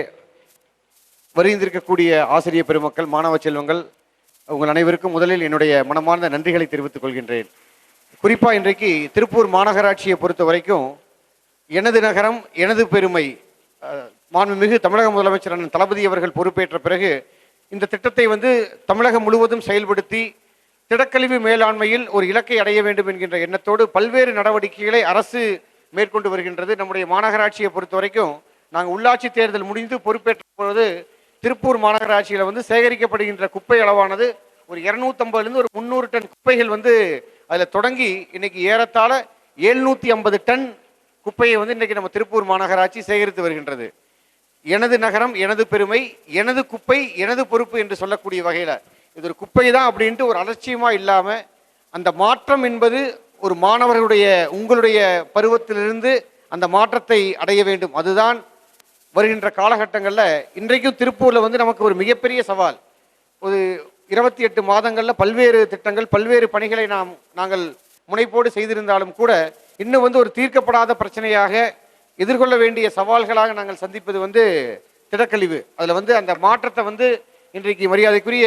வருகின்றிருக்கக்கூடிய ஆசிரியர் பெருமக்கள், மாணவ செல்வங்கள், உங்கள் அனைவருக்கும் முதலில் என்னுடைய மனமார்ந்த நன்றிகளை தெரிவித்துக் கொள்கின்றேன். குறிப்பாக இன்றைக்கு திருப்பூர் மாநகராட்சியை பொறுத்த வரைக்கும் எனது நகரம் எனது பெருமை, மாண்புமிகு தமிழக முதலமைச்சர் அண்ணன் தளபதி அவர்கள் பொறுப்பேற்ற பிறகு இந்த திட்டத்தை வந்து தமிழகம் முழுவதும் செயல்படுத்தி திடக்கழிவு மேலாண்மையில் ஒரு இலக்கை அடைய வேண்டும் என்கின்ற எண்ணத்தோடு பல்வேறு நடவடிக்கைகளை அரசு மேற்கொண்டு வருகின்றது. நம்முடைய மாநகராட்சியை பொறுத்த வரைக்கும் நாங்கள் உள்ளாட்சி தேர்தல் முடிந்து பொறுப்பேற்ற பொழுது திருப்பூர் மாநகராட்சியில் வந்து சேகரிக்கப்படுகின்ற குப்பை அளவானது ஒரு 250 ஒரு 300 டன் குப்பைகள் வந்து அதில் தொடங்கி இன்னைக்கு ஏறத்தாழ 750 டன் குப்பையை வந்து இன்றைக்கி நம்ம திருப்பூர் மாநகராட்சி சேகரித்து வருகின்றது. எனது நகரம் எனது பெருமை, எனது குப்பை எனது பொறுப்பு என்று சொல்லக்கூடிய வகையில் இது ஒரு குப்பை தான் அப்படின்ட்டு ஒரு அலட்சியமாக இல்லாமல் அந்த மாற்றம் என்பது ஒரு மாணவர்களுடைய உங்களுடைய பருவத்திலிருந்து அந்த மாற்றத்தை அடைய வேண்டும். அதுதான் வருகின்ற காலகட்டங்களில் இன்றைக்கும் திருப்பூரில் வந்து நமக்கு ஒரு மிகப்பெரிய சவால். ஒரு 28 மாதங்களில் பல்வேறு திட்டங்கள் பல்வேறு பணிகளை நாங்கள் முனைப்போடு செய்திருந்தாலும் கூட இன்னும் வந்து ஒரு தீர்க்கப்படாத பிரச்சனையாக எதிர்கொள்ள வேண்டிய சவால்களாக நாங்கள் சந்திப்பது வந்து திடக்கழிவு. அதில் வந்து அந்த மாற்றத்தை வந்து இன்றைக்கு மரியாதைக்குரிய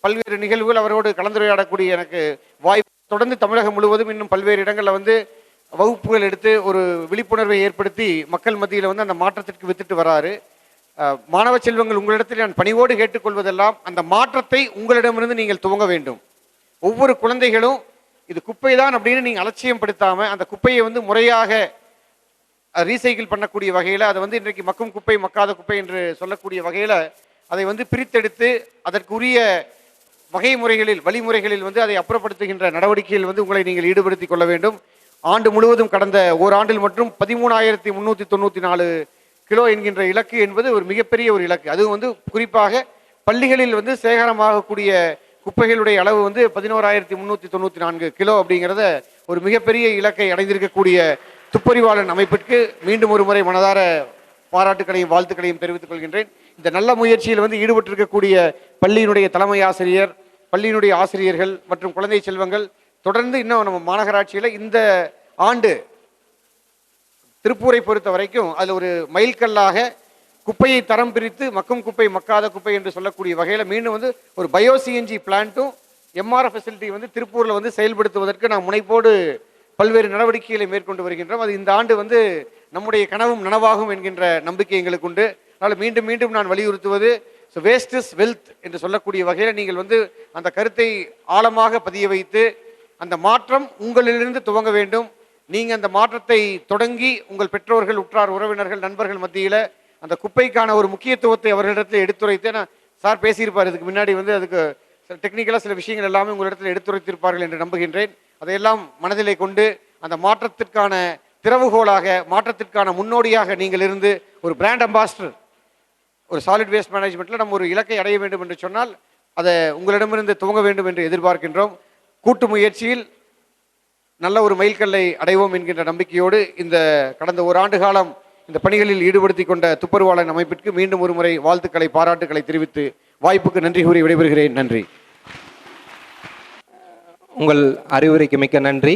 பல்வேறு நிகழ்வுகள் அவரோடு கலந்துரையாடக்கூடிய எனக்கு வாய்ப்பு, தொடர்ந்து தமிழகம் முழுவதும் இன்னும் பல்வேறு இடங்களில் வந்து வகுப்புகள் எடுத்து ஒரு விழிப்புணர்வை ஏற்படுத்தி மக்கள் மத்தியில் வந்து அந்த மாற்றத்திற்கு வித்துட்டு வராரு. மாணவ செல்வங்கள், உங்களிடத்தில் நான் பணிவோடு கேட்டுக்கொள்வதெல்லாம் அந்த மாற்றத்தை உங்களிடமிருந்து நீங்கள் துவங்க வேண்டும். ஒவ்வொரு குழந்தைகளும் இது குப்பை தான் அப்படின்னு நீங்கள் அலட்சியம் படுத்தாமல் அந்த குப்பையை வந்து முறையாக ரீசைக்கிள் பண்ணக்கூடிய வகையில் அதை வந்து இன்றைக்கு மக்கும் குப்பை மக்காத குப்பை என்று சொல்லக்கூடிய வகையில் அதை வந்து பிரித்தெடுத்து அதற்குரிய வகை முறைகளில் வழிமுறைகளில் வந்து அதை அப்புறப்படுத்துகின்ற நடவடிக்கையில் வந்து உங்களை நீங்கள் ஈடுபடுத்திக் கொள்ள வேண்டும். ஆண்டு முழுவதும் கடந்த ஓராண்டில் மற்றும் 13,394 கிலோ என்கின்ற இலக்கு என்பது ஒரு மிகப்பெரிய ஒரு இலக்கு. அது வந்து குறிப்பாக பள்ளிகளில் வந்து சேகரமாகக்கூடிய குப்பைகளுடைய அளவு வந்து 11,394 கிலோ அப்படிங்கிறத ஒரு மிகப்பெரிய இலக்கை அடைந்திருக்கக்கூடிய துப்பறிவாளன் அமைப்பிற்கு மீண்டும் ஒரு முறை மனதார பாராட்டுக்களையும் வாழ்த்துக்களையும் தெரிவித்துக் கொள்கின்றேன். இந்த நல்ல முயற்சியில் வந்து ஈடுபட்டிருக்கக்கூடிய பள்ளியினுடைய தலைமை ஆசிரியர், பள்ளியினுடைய ஆசிரியர்கள் மற்றும் குழந்தை செல்வங்கள் தொடர்ந்து இன்னும் நம்ம மாநகராட்சியில் இந்த ஆண்டு திருப்பூரை பொறுத்த வரைக்கும் அதில் ஒரு மைல்கல்லாக குப்பையை தரம் பிரித்து மக்கும் குப்பை மக்காத குப்பை என்று சொல்லக்கூடிய வகையில் மீண்டும் வந்து ஒரு பயோசிஎன்ஜி பிளான்ட்டும் எம்ஆர்எஃப் ஃபெசிலிட்டி வந்து திருப்பூரில் வந்து செயல்படுத்துவதற்கு நாம் முனைப்போடு பல்வேறு நடவடிக்கைகளை மேற்கொண்டு வருகின்றோம். அது இந்த ஆண்டு வந்து நம்முடைய கனவும் நனவாகும் என்கின்ற நம்பிக்கை எங்களுக்கு உண்டு. அதனால் மீண்டும் மீண்டும் நான் வலியுறுத்துவது, ஸோ வேஸ்ட் இஸ் வெல்த் என்று சொல்லக்கூடிய வகையில் நீங்கள் வந்து அந்த கருத்தை ஆழமாக பதிய வைத்து அந்த மாற்றம் உங்களிலிருந்து துவங்க வேண்டும். நீங்கள் அந்த மாற்றத்தை தொடங்கி உங்கள் பெற்றோர்கள், உற்றார் உறவினர்கள், நண்பர்கள் மத்தியில் அந்த குப்பைக்கான ஒரு முக்கியத்துவத்தை அவர்களிடத்தில் எடுத்துரைத்து, நான் சார் பேசியிருப்பார் இதுக்கு முன்னாடி வந்து அதுக்கு டெக்னிக்கலாக சில விஷயங்கள் எல்லாமே உங்களிடத்தில் எடுத்துரைத்திருப்பார்கள் என்று நம்புகின்றேன். அதையெல்லாம் மனதிலே கொண்டு அந்த மாற்றத்திற்கான திறவுகோலாக, மாற்றத்திற்கான முன்னோடியாக நீங்கள் இருந்து ஒரு பிராண்ட் அம்பாசிடர், ஒரு சாலிட் வேஸ்ட் மேனேஜ்மெண்ட்டில் நம்ம ஒரு இலக்கை அடைய வேண்டும் என்று சொன்னால் அதை உங்களிடமிருந்து துவங்க வேண்டும் என்று எதிர்பார்க்கின்றோம். கூட்டு முயற்சியில் நல்ல ஒரு மைல்கல்லை அடைவோம் என்கின்ற நம்பிக்கையோடு இந்த கடந்த ஓராண்டு காலம் இந்த பணிகளில் ஈடுபடுத்தி கொண்ட துப்பறிவாளன் அமைப்பிற்கு மீண்டும் ஒரு முறை வாழ்த்துக்களை, பாராட்டுக்களை தெரிவித்து வாய்ப்புக்கு நன்றி கூறி விடைபெறுகிறேன். நன்றி. உங்கள் அறிவுரைக்கு மிக்க நன்றி.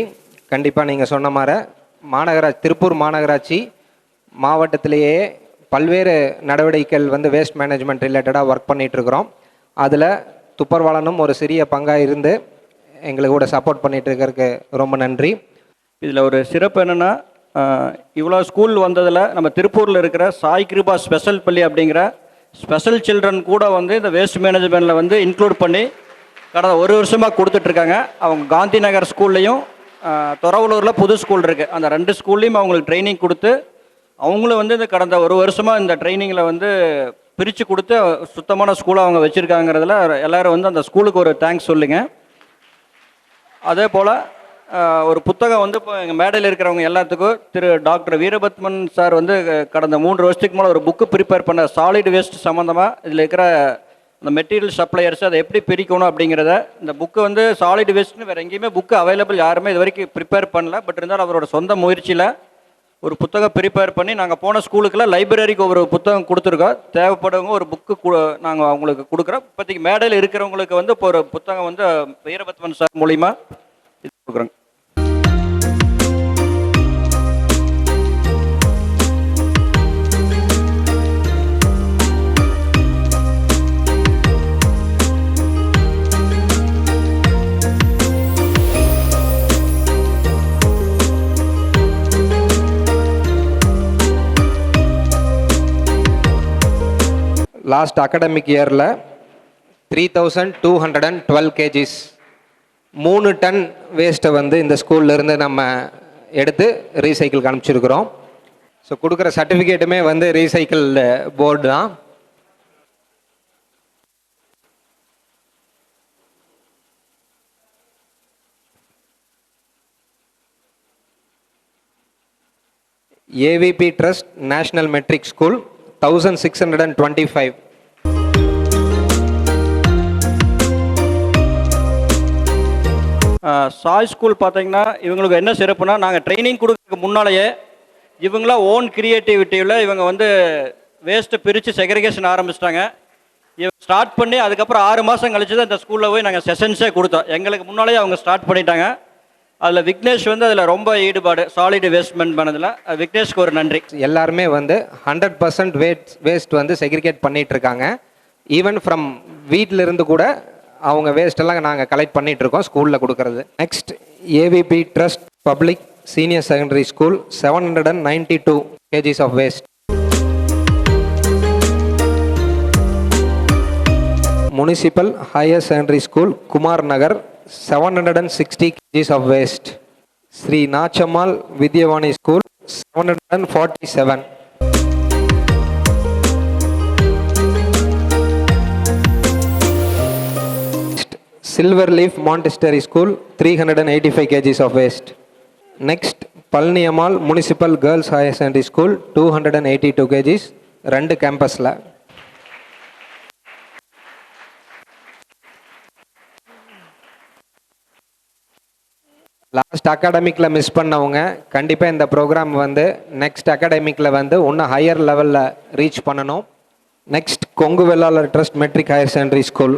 கண்டிப்பாக நீங்கள் சொன்ன மாதிரி திருப்பூர் மாநகராட்சி மாவட்டத்திலேயே பல்வேறு நடவடிக்கைகள் வந்து வேஸ்ட் மேனேஜ்மெண்ட் ரிலேட்டடாக ஒர்க் பண்ணிகிட்ருக்குறோம். அதில் துப்பர்வாளனும் ஒரு சிறிய பங்காக இருந்து எங்களுக்கு கூட சப்போர்ட் பண்ணிகிட்டு இருக்கிறதுக்கு ரொம்ப நன்றி. இதில் ஒரு சிறப்பு என்னென்னா, இவ்வளோ ஸ்கூல் வந்ததில் நம்ம திருப்பூரில் இருக்கிற சாய் கிருபா ஸ்பெஷல் பள்ளி அப்படிங்கிற ஸ்பெஷல் சில்ட்ரன் கூட வந்து இந்த வேஸ்ட் மேனேஜ்மெண்ட்டில் வந்து இன்க்ளூட் பண்ணி கடந்த ஒரு வருஷமாக கொடுத்துட்ருக்காங்க. அவங்க காந்தி நகர் ஸ்கூல்லையும் தொரவலூரில் புது ஸ்கூல் இருக்குது, அந்த 2 ஸ்கூல்லையும் அவங்களுக்கு ட்ரைனிங் கொடுத்து அவங்களும் வந்து இந்த கடந்த ஒரு வருஷமாக இந்த ட்ரைனிங்கில் வந்து பிரித்து கொடுத்து சுத்தமான ஸ்கூலை அவங்க வச்சுருக்காங்கிறதுல எல்லோரும் வந்து அந்த ஸ்கூலுக்கு ஒரு தேங்க்ஸ் சொல்லுங்கள். அதே போல் ஒரு புத்தகம் வந்து இப்போ எங்கள் மேடையில் இருக்கிறவங்க எல்லாத்துக்கும் திரு டாக்டர் வீரபத்மன் சார் வந்து கடந்த 3 வருஷத்துக்கு மேலே ஒரு புக்கு ப்ரிப்பேர் பண்ண சாலிட் வேஸ்ட் சம்மந்தமாக இதில் இருக்கிற அந்த மெட்டீரியல் சப்ளையர்ஸ் அதை எப்படி பிரிக்கணும் அப்படிங்கிறத, இந்த புக்கு வந்து சாலிட் வேஸ்ட்னு வேறு எங்கேயுமே புக்கு அவைலபிள் யாருமே இது வரைக்கும் ப்ரிப்பேர் பண்ணல. பட் இருந்தாலும் அவரோட சொந்த முயற்சியில் ஒரு புத்தகம் ப்ரிப்பேர் பண்ணி நாங்கள் போன ஸ்கூலுக்கெல்லாம் லைப்ரரிக்கு ஒரு புத்தகம் கொடுத்துருக்கோம். தேவைப்படுறவங்க ஒரு புக்கு நாங்கள் அவங்களுக்கு கொடுக்குறோம். இப்போதைக்கு மேடையில் இருக்கிறவங்களுக்கு வந்து இப்போ ஒரு புத்தகம் வந்து வீரபத்மன் சார் மூலிமா இது கொடுக்குறோங்க. லாஸ்ட் அகாடமிக் இயரில் 3212 kgs 3 டன் வேஸ்ட்டை வந்து இந்த ஸ்கூல்லேருந்து நம்ம எடுத்து ரீசைக்கிளுக்கு அனுப்பிச்சிருக்கிறோம். ஸோ கொடுக்குற சர்டிஃபிகேட்டுமே வந்து ரீசைக்கிள் போர்டு தான். AVP trust national matric school 1625. Sai school பார்த்தீங்கன்னா இவங்களுக்கு என்ன சிறப்புனா, நாங்கள் ட்ரைனிங் கொடுக்கறதுக்கு முன்னாலேயே இவங்களா ஓன் கிரியேட்டிவிட்டியில் இவங்க வந்து வேஸ்ட்டை பிரித்து செக்ரிகேஷன் ஆரம்பிச்சிட்டாங்க. இவங்க ஸ்டார்ட் பண்ணி அதுக்கப்புறம் 6 மாதம் கழிச்சு தான் இந்த ஸ்கூலில் போய் நாங்கள் செஷன்ஸே கொடுத்தோம். எங்களுக்கு முன்னாலேயே அவங்க ஸ்டார்ட் பண்ணிட்டாங்க. அதில் விக்னேஷ் வந்து அதில் ரொம்ப ஈடுபாடு சாலிட் வேஸ்ட்மெண்ட் பண்ணதில். விக்னேஷ்க்கு ஒரு நன்றி. எல்லாருமே வந்து 100% வேஸ்ட் வந்து செக்ரிகேட் பண்ணிட்டு இருக்காங்க. ஈவன் ஃப்ரம் வீட்டிலிருந்து கூட அவங்க வேஸ்ட்டெல்லாம் நாங்கள் கலெக்ட் பண்ணிட்டு இருக்கோம் ஸ்கூலில் கொடுக்கறது. Next AVP trust public senior secondary school 792 kgs of waste. Municipal higher secondary school Kumar Nagar 760 kgs of waste. Sri Nachamal Vidyavani School 747. Silver Leaf Montessori School 385 kgs of waste. Next, Palniyamal Municipal Girls Higher Secondary School 282 kgs, 2 campusல. Last அகாடமிக்கில் miss பண்ணவங்க கண்டிப்பாக இந்த program வந்து next அகாடமிக்கில் வந்து இன்னும் higher லெவலில் reach பண்ணணும். Next Kongu Vellalar trust matric higher secondary school.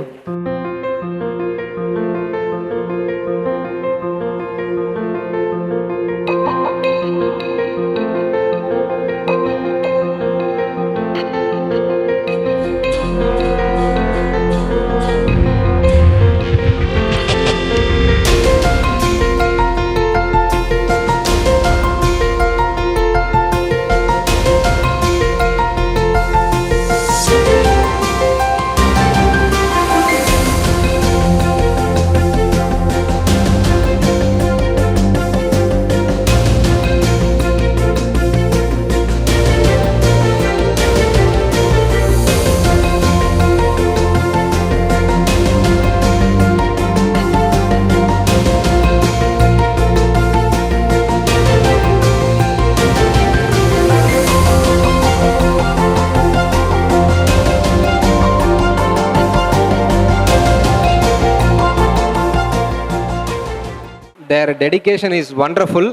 Their dedication is wonderful.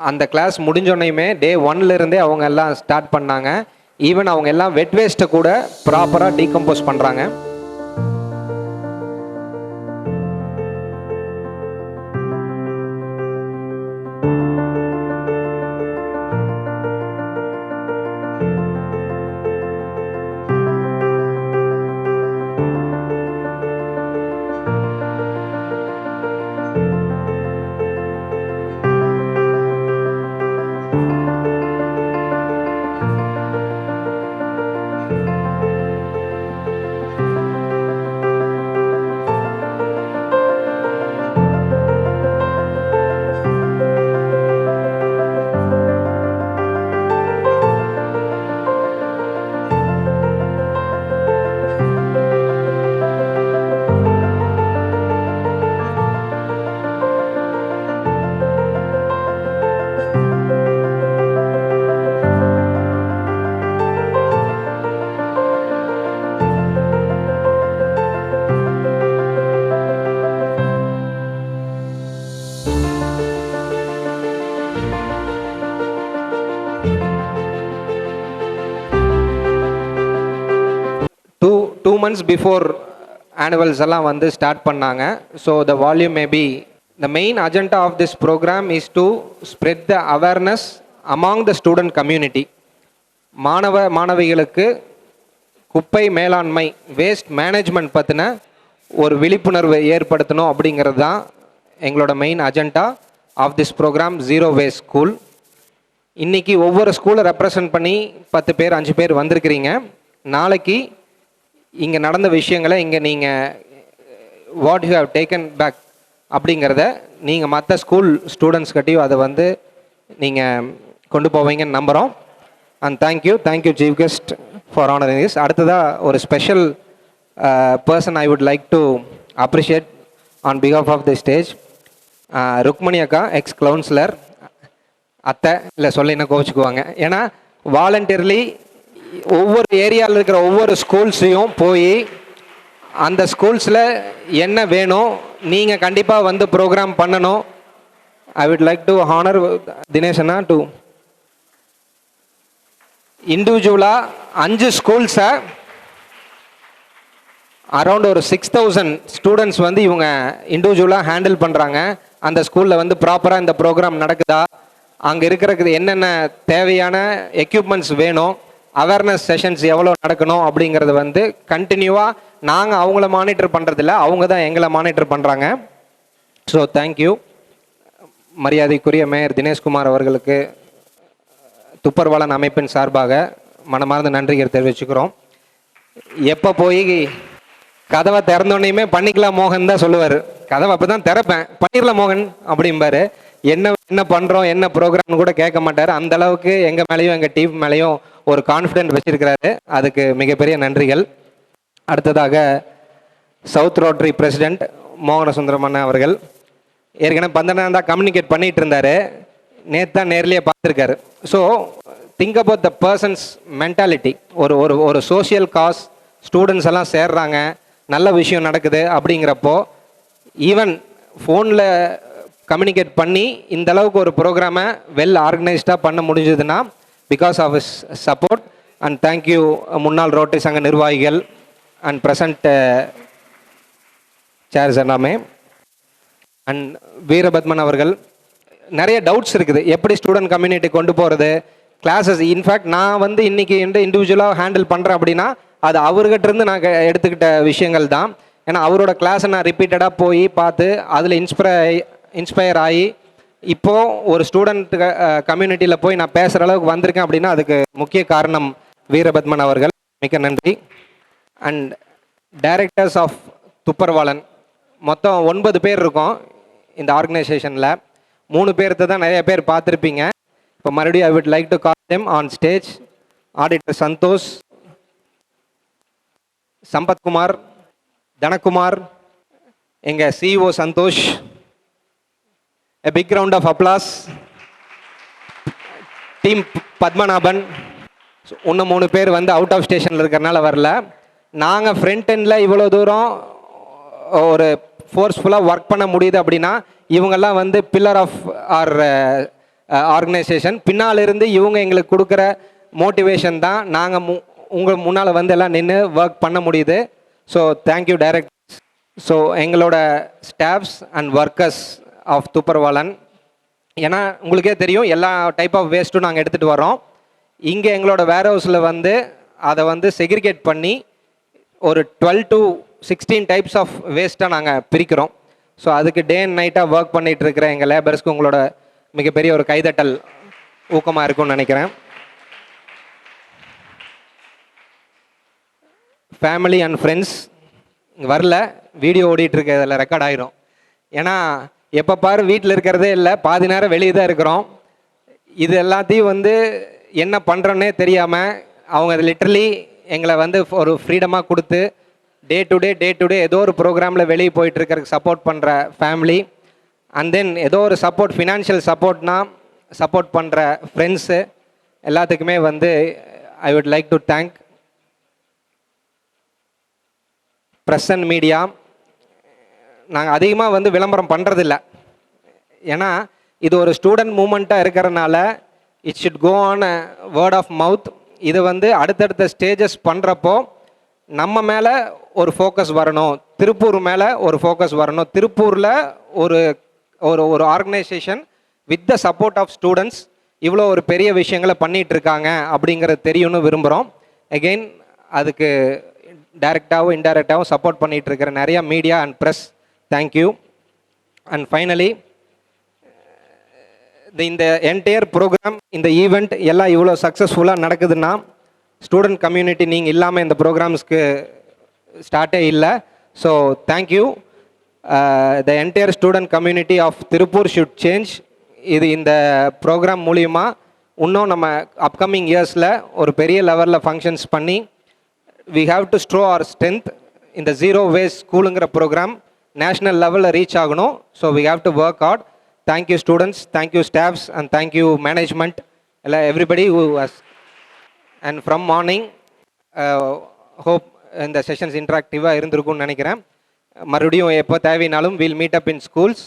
அந்த class முடிஞ்சோன்னையுமே டே 1லேருந்தே அவங்க எல்லாம் ஸ்டார்ட் பண்ணாங்க. ஈவன் அவங்க எல்லாம் வெட் வேஸ்ட்டை கூட ப்ராப்பராக டீகம்போஸ் பண்ணுறாங்க. Two months before annuals எல்லாம் வந்து ஸ்டார்ட் பண்ணாங்க. So the volume may be the main agenda of this program is to spread the awareness among the student community. மாணவிகளுக்கு குப்பை மேலாண்மை வேஸ்ட் மேனேஜ்மெண்ட் பற்றின ஒரு விழிப்புணர்வை ஏற்படுத்தணும் அப்படிங்கிறது தான் எங்களோட main agenda of this program zero waste school. இன்றைக்கி ஒவ்வொரு ஸ்கூலை ரெப்ரசன்ட் பண்ணி 10 பேர் 5 பேர் வந்திருக்கிறீங்க. நாளைக்கு இங்கே நடந்த விஷயங்களை இங்கே நீங்கள் what you have taken back அப்படிங்கிறத நீங்கள் மற்ற ஸ்கூல் ஸ்டூடெண்ட்ஸ் கிட்டையும் அதை வந்து நீங்கள் கொண்டு போவீங்கன்னு நம்புகிறோம். And thank you chief guest for honouring this. அடுத்ததாக ஒரு special person I would like to appreciate on behalf of the stage. Rukmani அக்கா, எக்ஸ் கவுன்சிலர். அத்தை இல்லை சொல்ல என்ன கோவிச்சுக்குவாங்க. ஏன்னா வாலண்டியர்லி ஒவ்வொரு ஏரியாவில் இருக்கிற ஒவ்வொரு ஸ்கூல்ஸையும் போய் அந்த ஸ்கூல்ஸில் என்ன வேணும் நீங்கள் கண்டிப்பாக வந்து ப்ரோக்ராம் பண்ணணும். I would like to honour தினேஷனா டு இண்டிவிஜுவலாக 5 ஸ்கூல்ஸை அரௌண்ட் ஒரு 6000 ஸ்டூடெண்ட்ஸ் வந்து இவங்க இண்டிவிஜுவலாக ஹேண்டில் பண்ணுறாங்க. அந்த ஸ்கூலில் வந்து ப்ராப்பராக இந்த ப்ரோக்ராம் நடக்குதா, அங்கே இருக்கிறது என்னென்ன தேவையான எக்யூப்மெண்ட்ஸ் வேணும், அவேர்னஸ் செஷன்ஸ் எவ்வளோ நடக்கணும் அப்படிங்கிறது வந்து கண்டினியூவாக நாங்கள் அவங்கள மானிட்டர் பண்ணுறதில்ல, அவங்க தான் எங்களை மானிட்டர் பண்ணுறாங்க. So thank you. மரியாதைக்குரிய மேயர் தினேஷ்குமார் அவர்களுக்கு துப்பர்வாளன் அமைப்பின் சார்பாக மனமார்ந்த நன்றிகள் தெரிவிச்சுக்கிறோம். எப்போ போய் கதவை திறந்தோன்னையுமே பண்ணிக்கலாம் மோகன் தான் சொல்லுவார். கதவை அப்போ தான் திறப்பேன், பண்ணிடலாம் மோகன் அப்படிம்பாரு. என்ன பண்ணுறோம் என்ன ப்ரோக்ராம்னு கூட கேட்க மாட்டார். அந்த அளவுக்கு எங்கள் மேலேயும் எங்கள் டீம் மேலேயும் ஒரு கான்ஃபிடென்ட் வச்சிருக்கிறாரு. அதுக்கு மிகப்பெரிய நன்றிகள். அடுத்ததாக சவுத் ரோட்டரி பிரசிடெண்ட் மோகன சுந்தரமண்ணா அவர்கள் ஏற்கனவே 12 தான் கம்யூனிகேட் பண்ணிட்டு இருந்தார், நேற்று தான் நேர்லேயே பார்த்துருக்காரு. So think about the persons mentality. ஒரு சோஷியல் காஸ், ஸ்டூடெண்ட்ஸ் எல்லாம் சேர்றாங்க, நல்ல விஷயம் நடக்குது அப்படிங்கிறப்போ ஈவன் ஃபோனில் கம்யூனிகேட் பண்ணி இந்த அளவுக்கு ஒரு ப்ரோக்ராமை வெல் ஆர்கனைஸ்டாக பண்ண முடிஞ்சதுன்னா because of his support. And thank you முன்னாள் ரோட்டரி சங்க நிர்வாகிகள் அண்ட் ப்ரெசண்ட் சேர்ஸ் எல்லாமே. அண்ட் வீரபத்மன் அவர்கள், நிறைய டவுட்ஸ் இருக்குது எப்படி ஸ்டூடெண்ட் கம்யூனிட்டி கொண்டு போகிறது, கிளாஸஸ். இன்ஃபேக்ட் நான் வந்து இன்றைக்கி இண்டிவிஜுவலாக ஹேண்டில் பண்ணுறேன் அப்படின்னா அது அவர்கிட்ட இருந்து நான் எடுத்துக்கிட்ட விஷயங்கள் தான். ஏன்னா அவரோட கிளாஸை நான் ரிப்பீட்டடாக போய் பார்த்து அதில் இன்ஸ்பயர் ஆகி இப்போது ஒரு ஸ்டூடெண்ட் கம்யூனிட்டியில் போய் நான் பேசுகிற அளவுக்கு வந்திருக்கேன் அப்படின்னா அதுக்கு முக்கிய காரணம் வீரபத்மன் அவர்கள். மிக்க நன்றி. அண்ட் டைரக்டர்ஸ் ஆஃப் துப்பர்வாளன், மொத்தம் 9 பேர் இருக்கோம் இந்த ஆர்கனைசேஷனில். 3 பேர்த்த தான் நிறைய பேர் பார்த்துருப்பீங்க. இப்போ மறுபடியும் I would like to call them on stage. Auditor Santhosh, Sampathkumar, Dhanakumar, எங்கள் CEO Santhosh. A big round of applause. Team Padmanabhan. இன்னும் 3 பேர் வந்து அவுட் ஆஃப் ஸ்டேஷனில் இருக்கிறனால வரல. நாங்கள் ஃப்ரண்ட் எண்டில் இவ்வளோ தூரம் ஒரு ஃபோர்ஸ்ஃபுல்லாக ஒர்க் பண்ண முடியுது அப்படின்னா இவங்கெல்லாம் வந்து பில்லர் ஆஃப் ஆர் ஆர்கனைசேஷன். பின்னால் இருந்து இவங்க எங்களுக்கு கொடுக்குற மோட்டிவேஷன் தான் நாங்கள் உங்கள் முன்னால் வந்து எல்லாம் நின்று ஒர்க் பண்ண முடியுது. So thank you directors. ஸோ எங்களோட ஸ்டாஃப்ஸ் அண்ட் ஒர்க்கர்ஸ் ஆஃப் துப்பர்வாளன், ஏன்னா உங்களுக்கே தெரியும் எல்லா டைப் ஆஃப் வேஸ்ட்டும் நாங்கள் எடுத்துகிட்டு வரோம். இங்கே எங்களோட வேர் ஹவுஸில் வந்து அதை வந்து செக்ரிகேட் பண்ணி ஒரு 12 to 16 டைப்ஸ் ஆஃப் வேஸ்ட்டாக நாங்கள் பிரிக்கிறோம். ஸோ அதுக்கு டே அண்ட் நைட்டாக ஒர்க் பண்ணிகிட்டு இருக்கிற எங்கள் லேபர்ஸ்க்கு உங்களோட மிகப்பெரிய ஒரு கைதட்டல் ஊக்கமாக இருக்கும்னு நினைக்கிறேன். ஃபேமிலி அண்ட் ஃப்ரெண்ட்ஸ் வரல, வீடியோ ஓடிட்டுருக்கு, அதில் ரெக்கார்ட் ஆயிரும். ஏன்னா எப்போ பாரு வீட்டில் இருக்கிறதே இல்லை, பாதி நேரம் வெளியே தான் இருக்கிறோம். இது எல்லாத்தையும் வந்து என்ன பண்ணுறோன்னே தெரியாமல் அவங்க லிட்ரலி எங்களை வந்து ஒரு ஃப்ரீடமாக கொடுத்து டே டு டே ஏதோ ஒரு ப்ரோக்ராமில் வெளியே போயிட்டுருக்கிறதுக்கு சப்போர்ட் பண்ணுற ஃபேமிலி. அண்ட் தென் ஏதோ ஒரு சப்போர்ட், ஃபினான்ஷியல் சப்போர்ட்னா சப்போர்ட் பண்ணுற ஃப்ரெண்ட்ஸு எல்லாத்துக்குமே வந்து ஐ would like to thank. Press and media, நாங்கள் அதிகமாக வந்து விளம்பரம் பண்ணுறதில்ல. ஏன்னா இது ஒரு ஸ்டூடெண்ட் மூமெண்ட்டாக இருக்கிறனால it should go on a word of mouth. இது வந்து அடுத்தடுத்த ஸ்டேஜஸ் பண்ணுறப்போ நம்ம மேலே ஒரு ஃபோக்கஸ் வரணும், திருப்பூர் மேலே ஒரு ஃபோக்கஸ் வரணும். திருப்பூரில் ஒரு ஒரு ஒரு organisation with the support of students இவ்வளோ ஒரு பெரிய விஷயங்களை பண்ணிகிட்ருக்காங்க அப்படிங்கிறது தெரியும்னு விரும்புகிறோம். அகெயின் அதுக்கு டைரெக்டாகவும் இன்டைரக்டாகவும் சப்போர்ட் பண்ணிகிட்டு இருக்கிற நிறையா media and press, thank you. And finally இந்த என்டையர் ப்ரோக்ராம், இந்த ஈவெண்ட் எல்லாம் இவ்வளோ சக்ஸஸ்ஃபுல்லாக நடக்குதுன்னா ஸ்டூடெண்ட் கம்யூனிட்டி நீங்கள் இல்லாமல் இந்த ப்ரோக்ராம்ஸ்க்கு ஸ்டார்ட்டே இல்லை. So thank you. The entire student community of Tiruppur should change. இது இந்த ப்ரோக்ராம் மூலிமா இன்னும் நம்ம அப்கமிங் இயர்ஸில் ஒரு பெரிய லெவலில் ஃபங்க்ஷன்ஸ் பண்ணி we have to show our strength in the zero waste ஸ்கூலுங்கிற ப்ரோக்ராம் நேஷ்னல் லெவலில் ரீச் ஆகணும். So we have to work hard. Thank you students, thank you staffs and thank you management, everybody who has. And from morning hope இந்த sessions இன்ட்ராக்டிவாக இருந்திருக்கும்னு நினைக்கிறேன். மறுபடியும் எப்போ தேவைனாலும் we'll meet up in schools.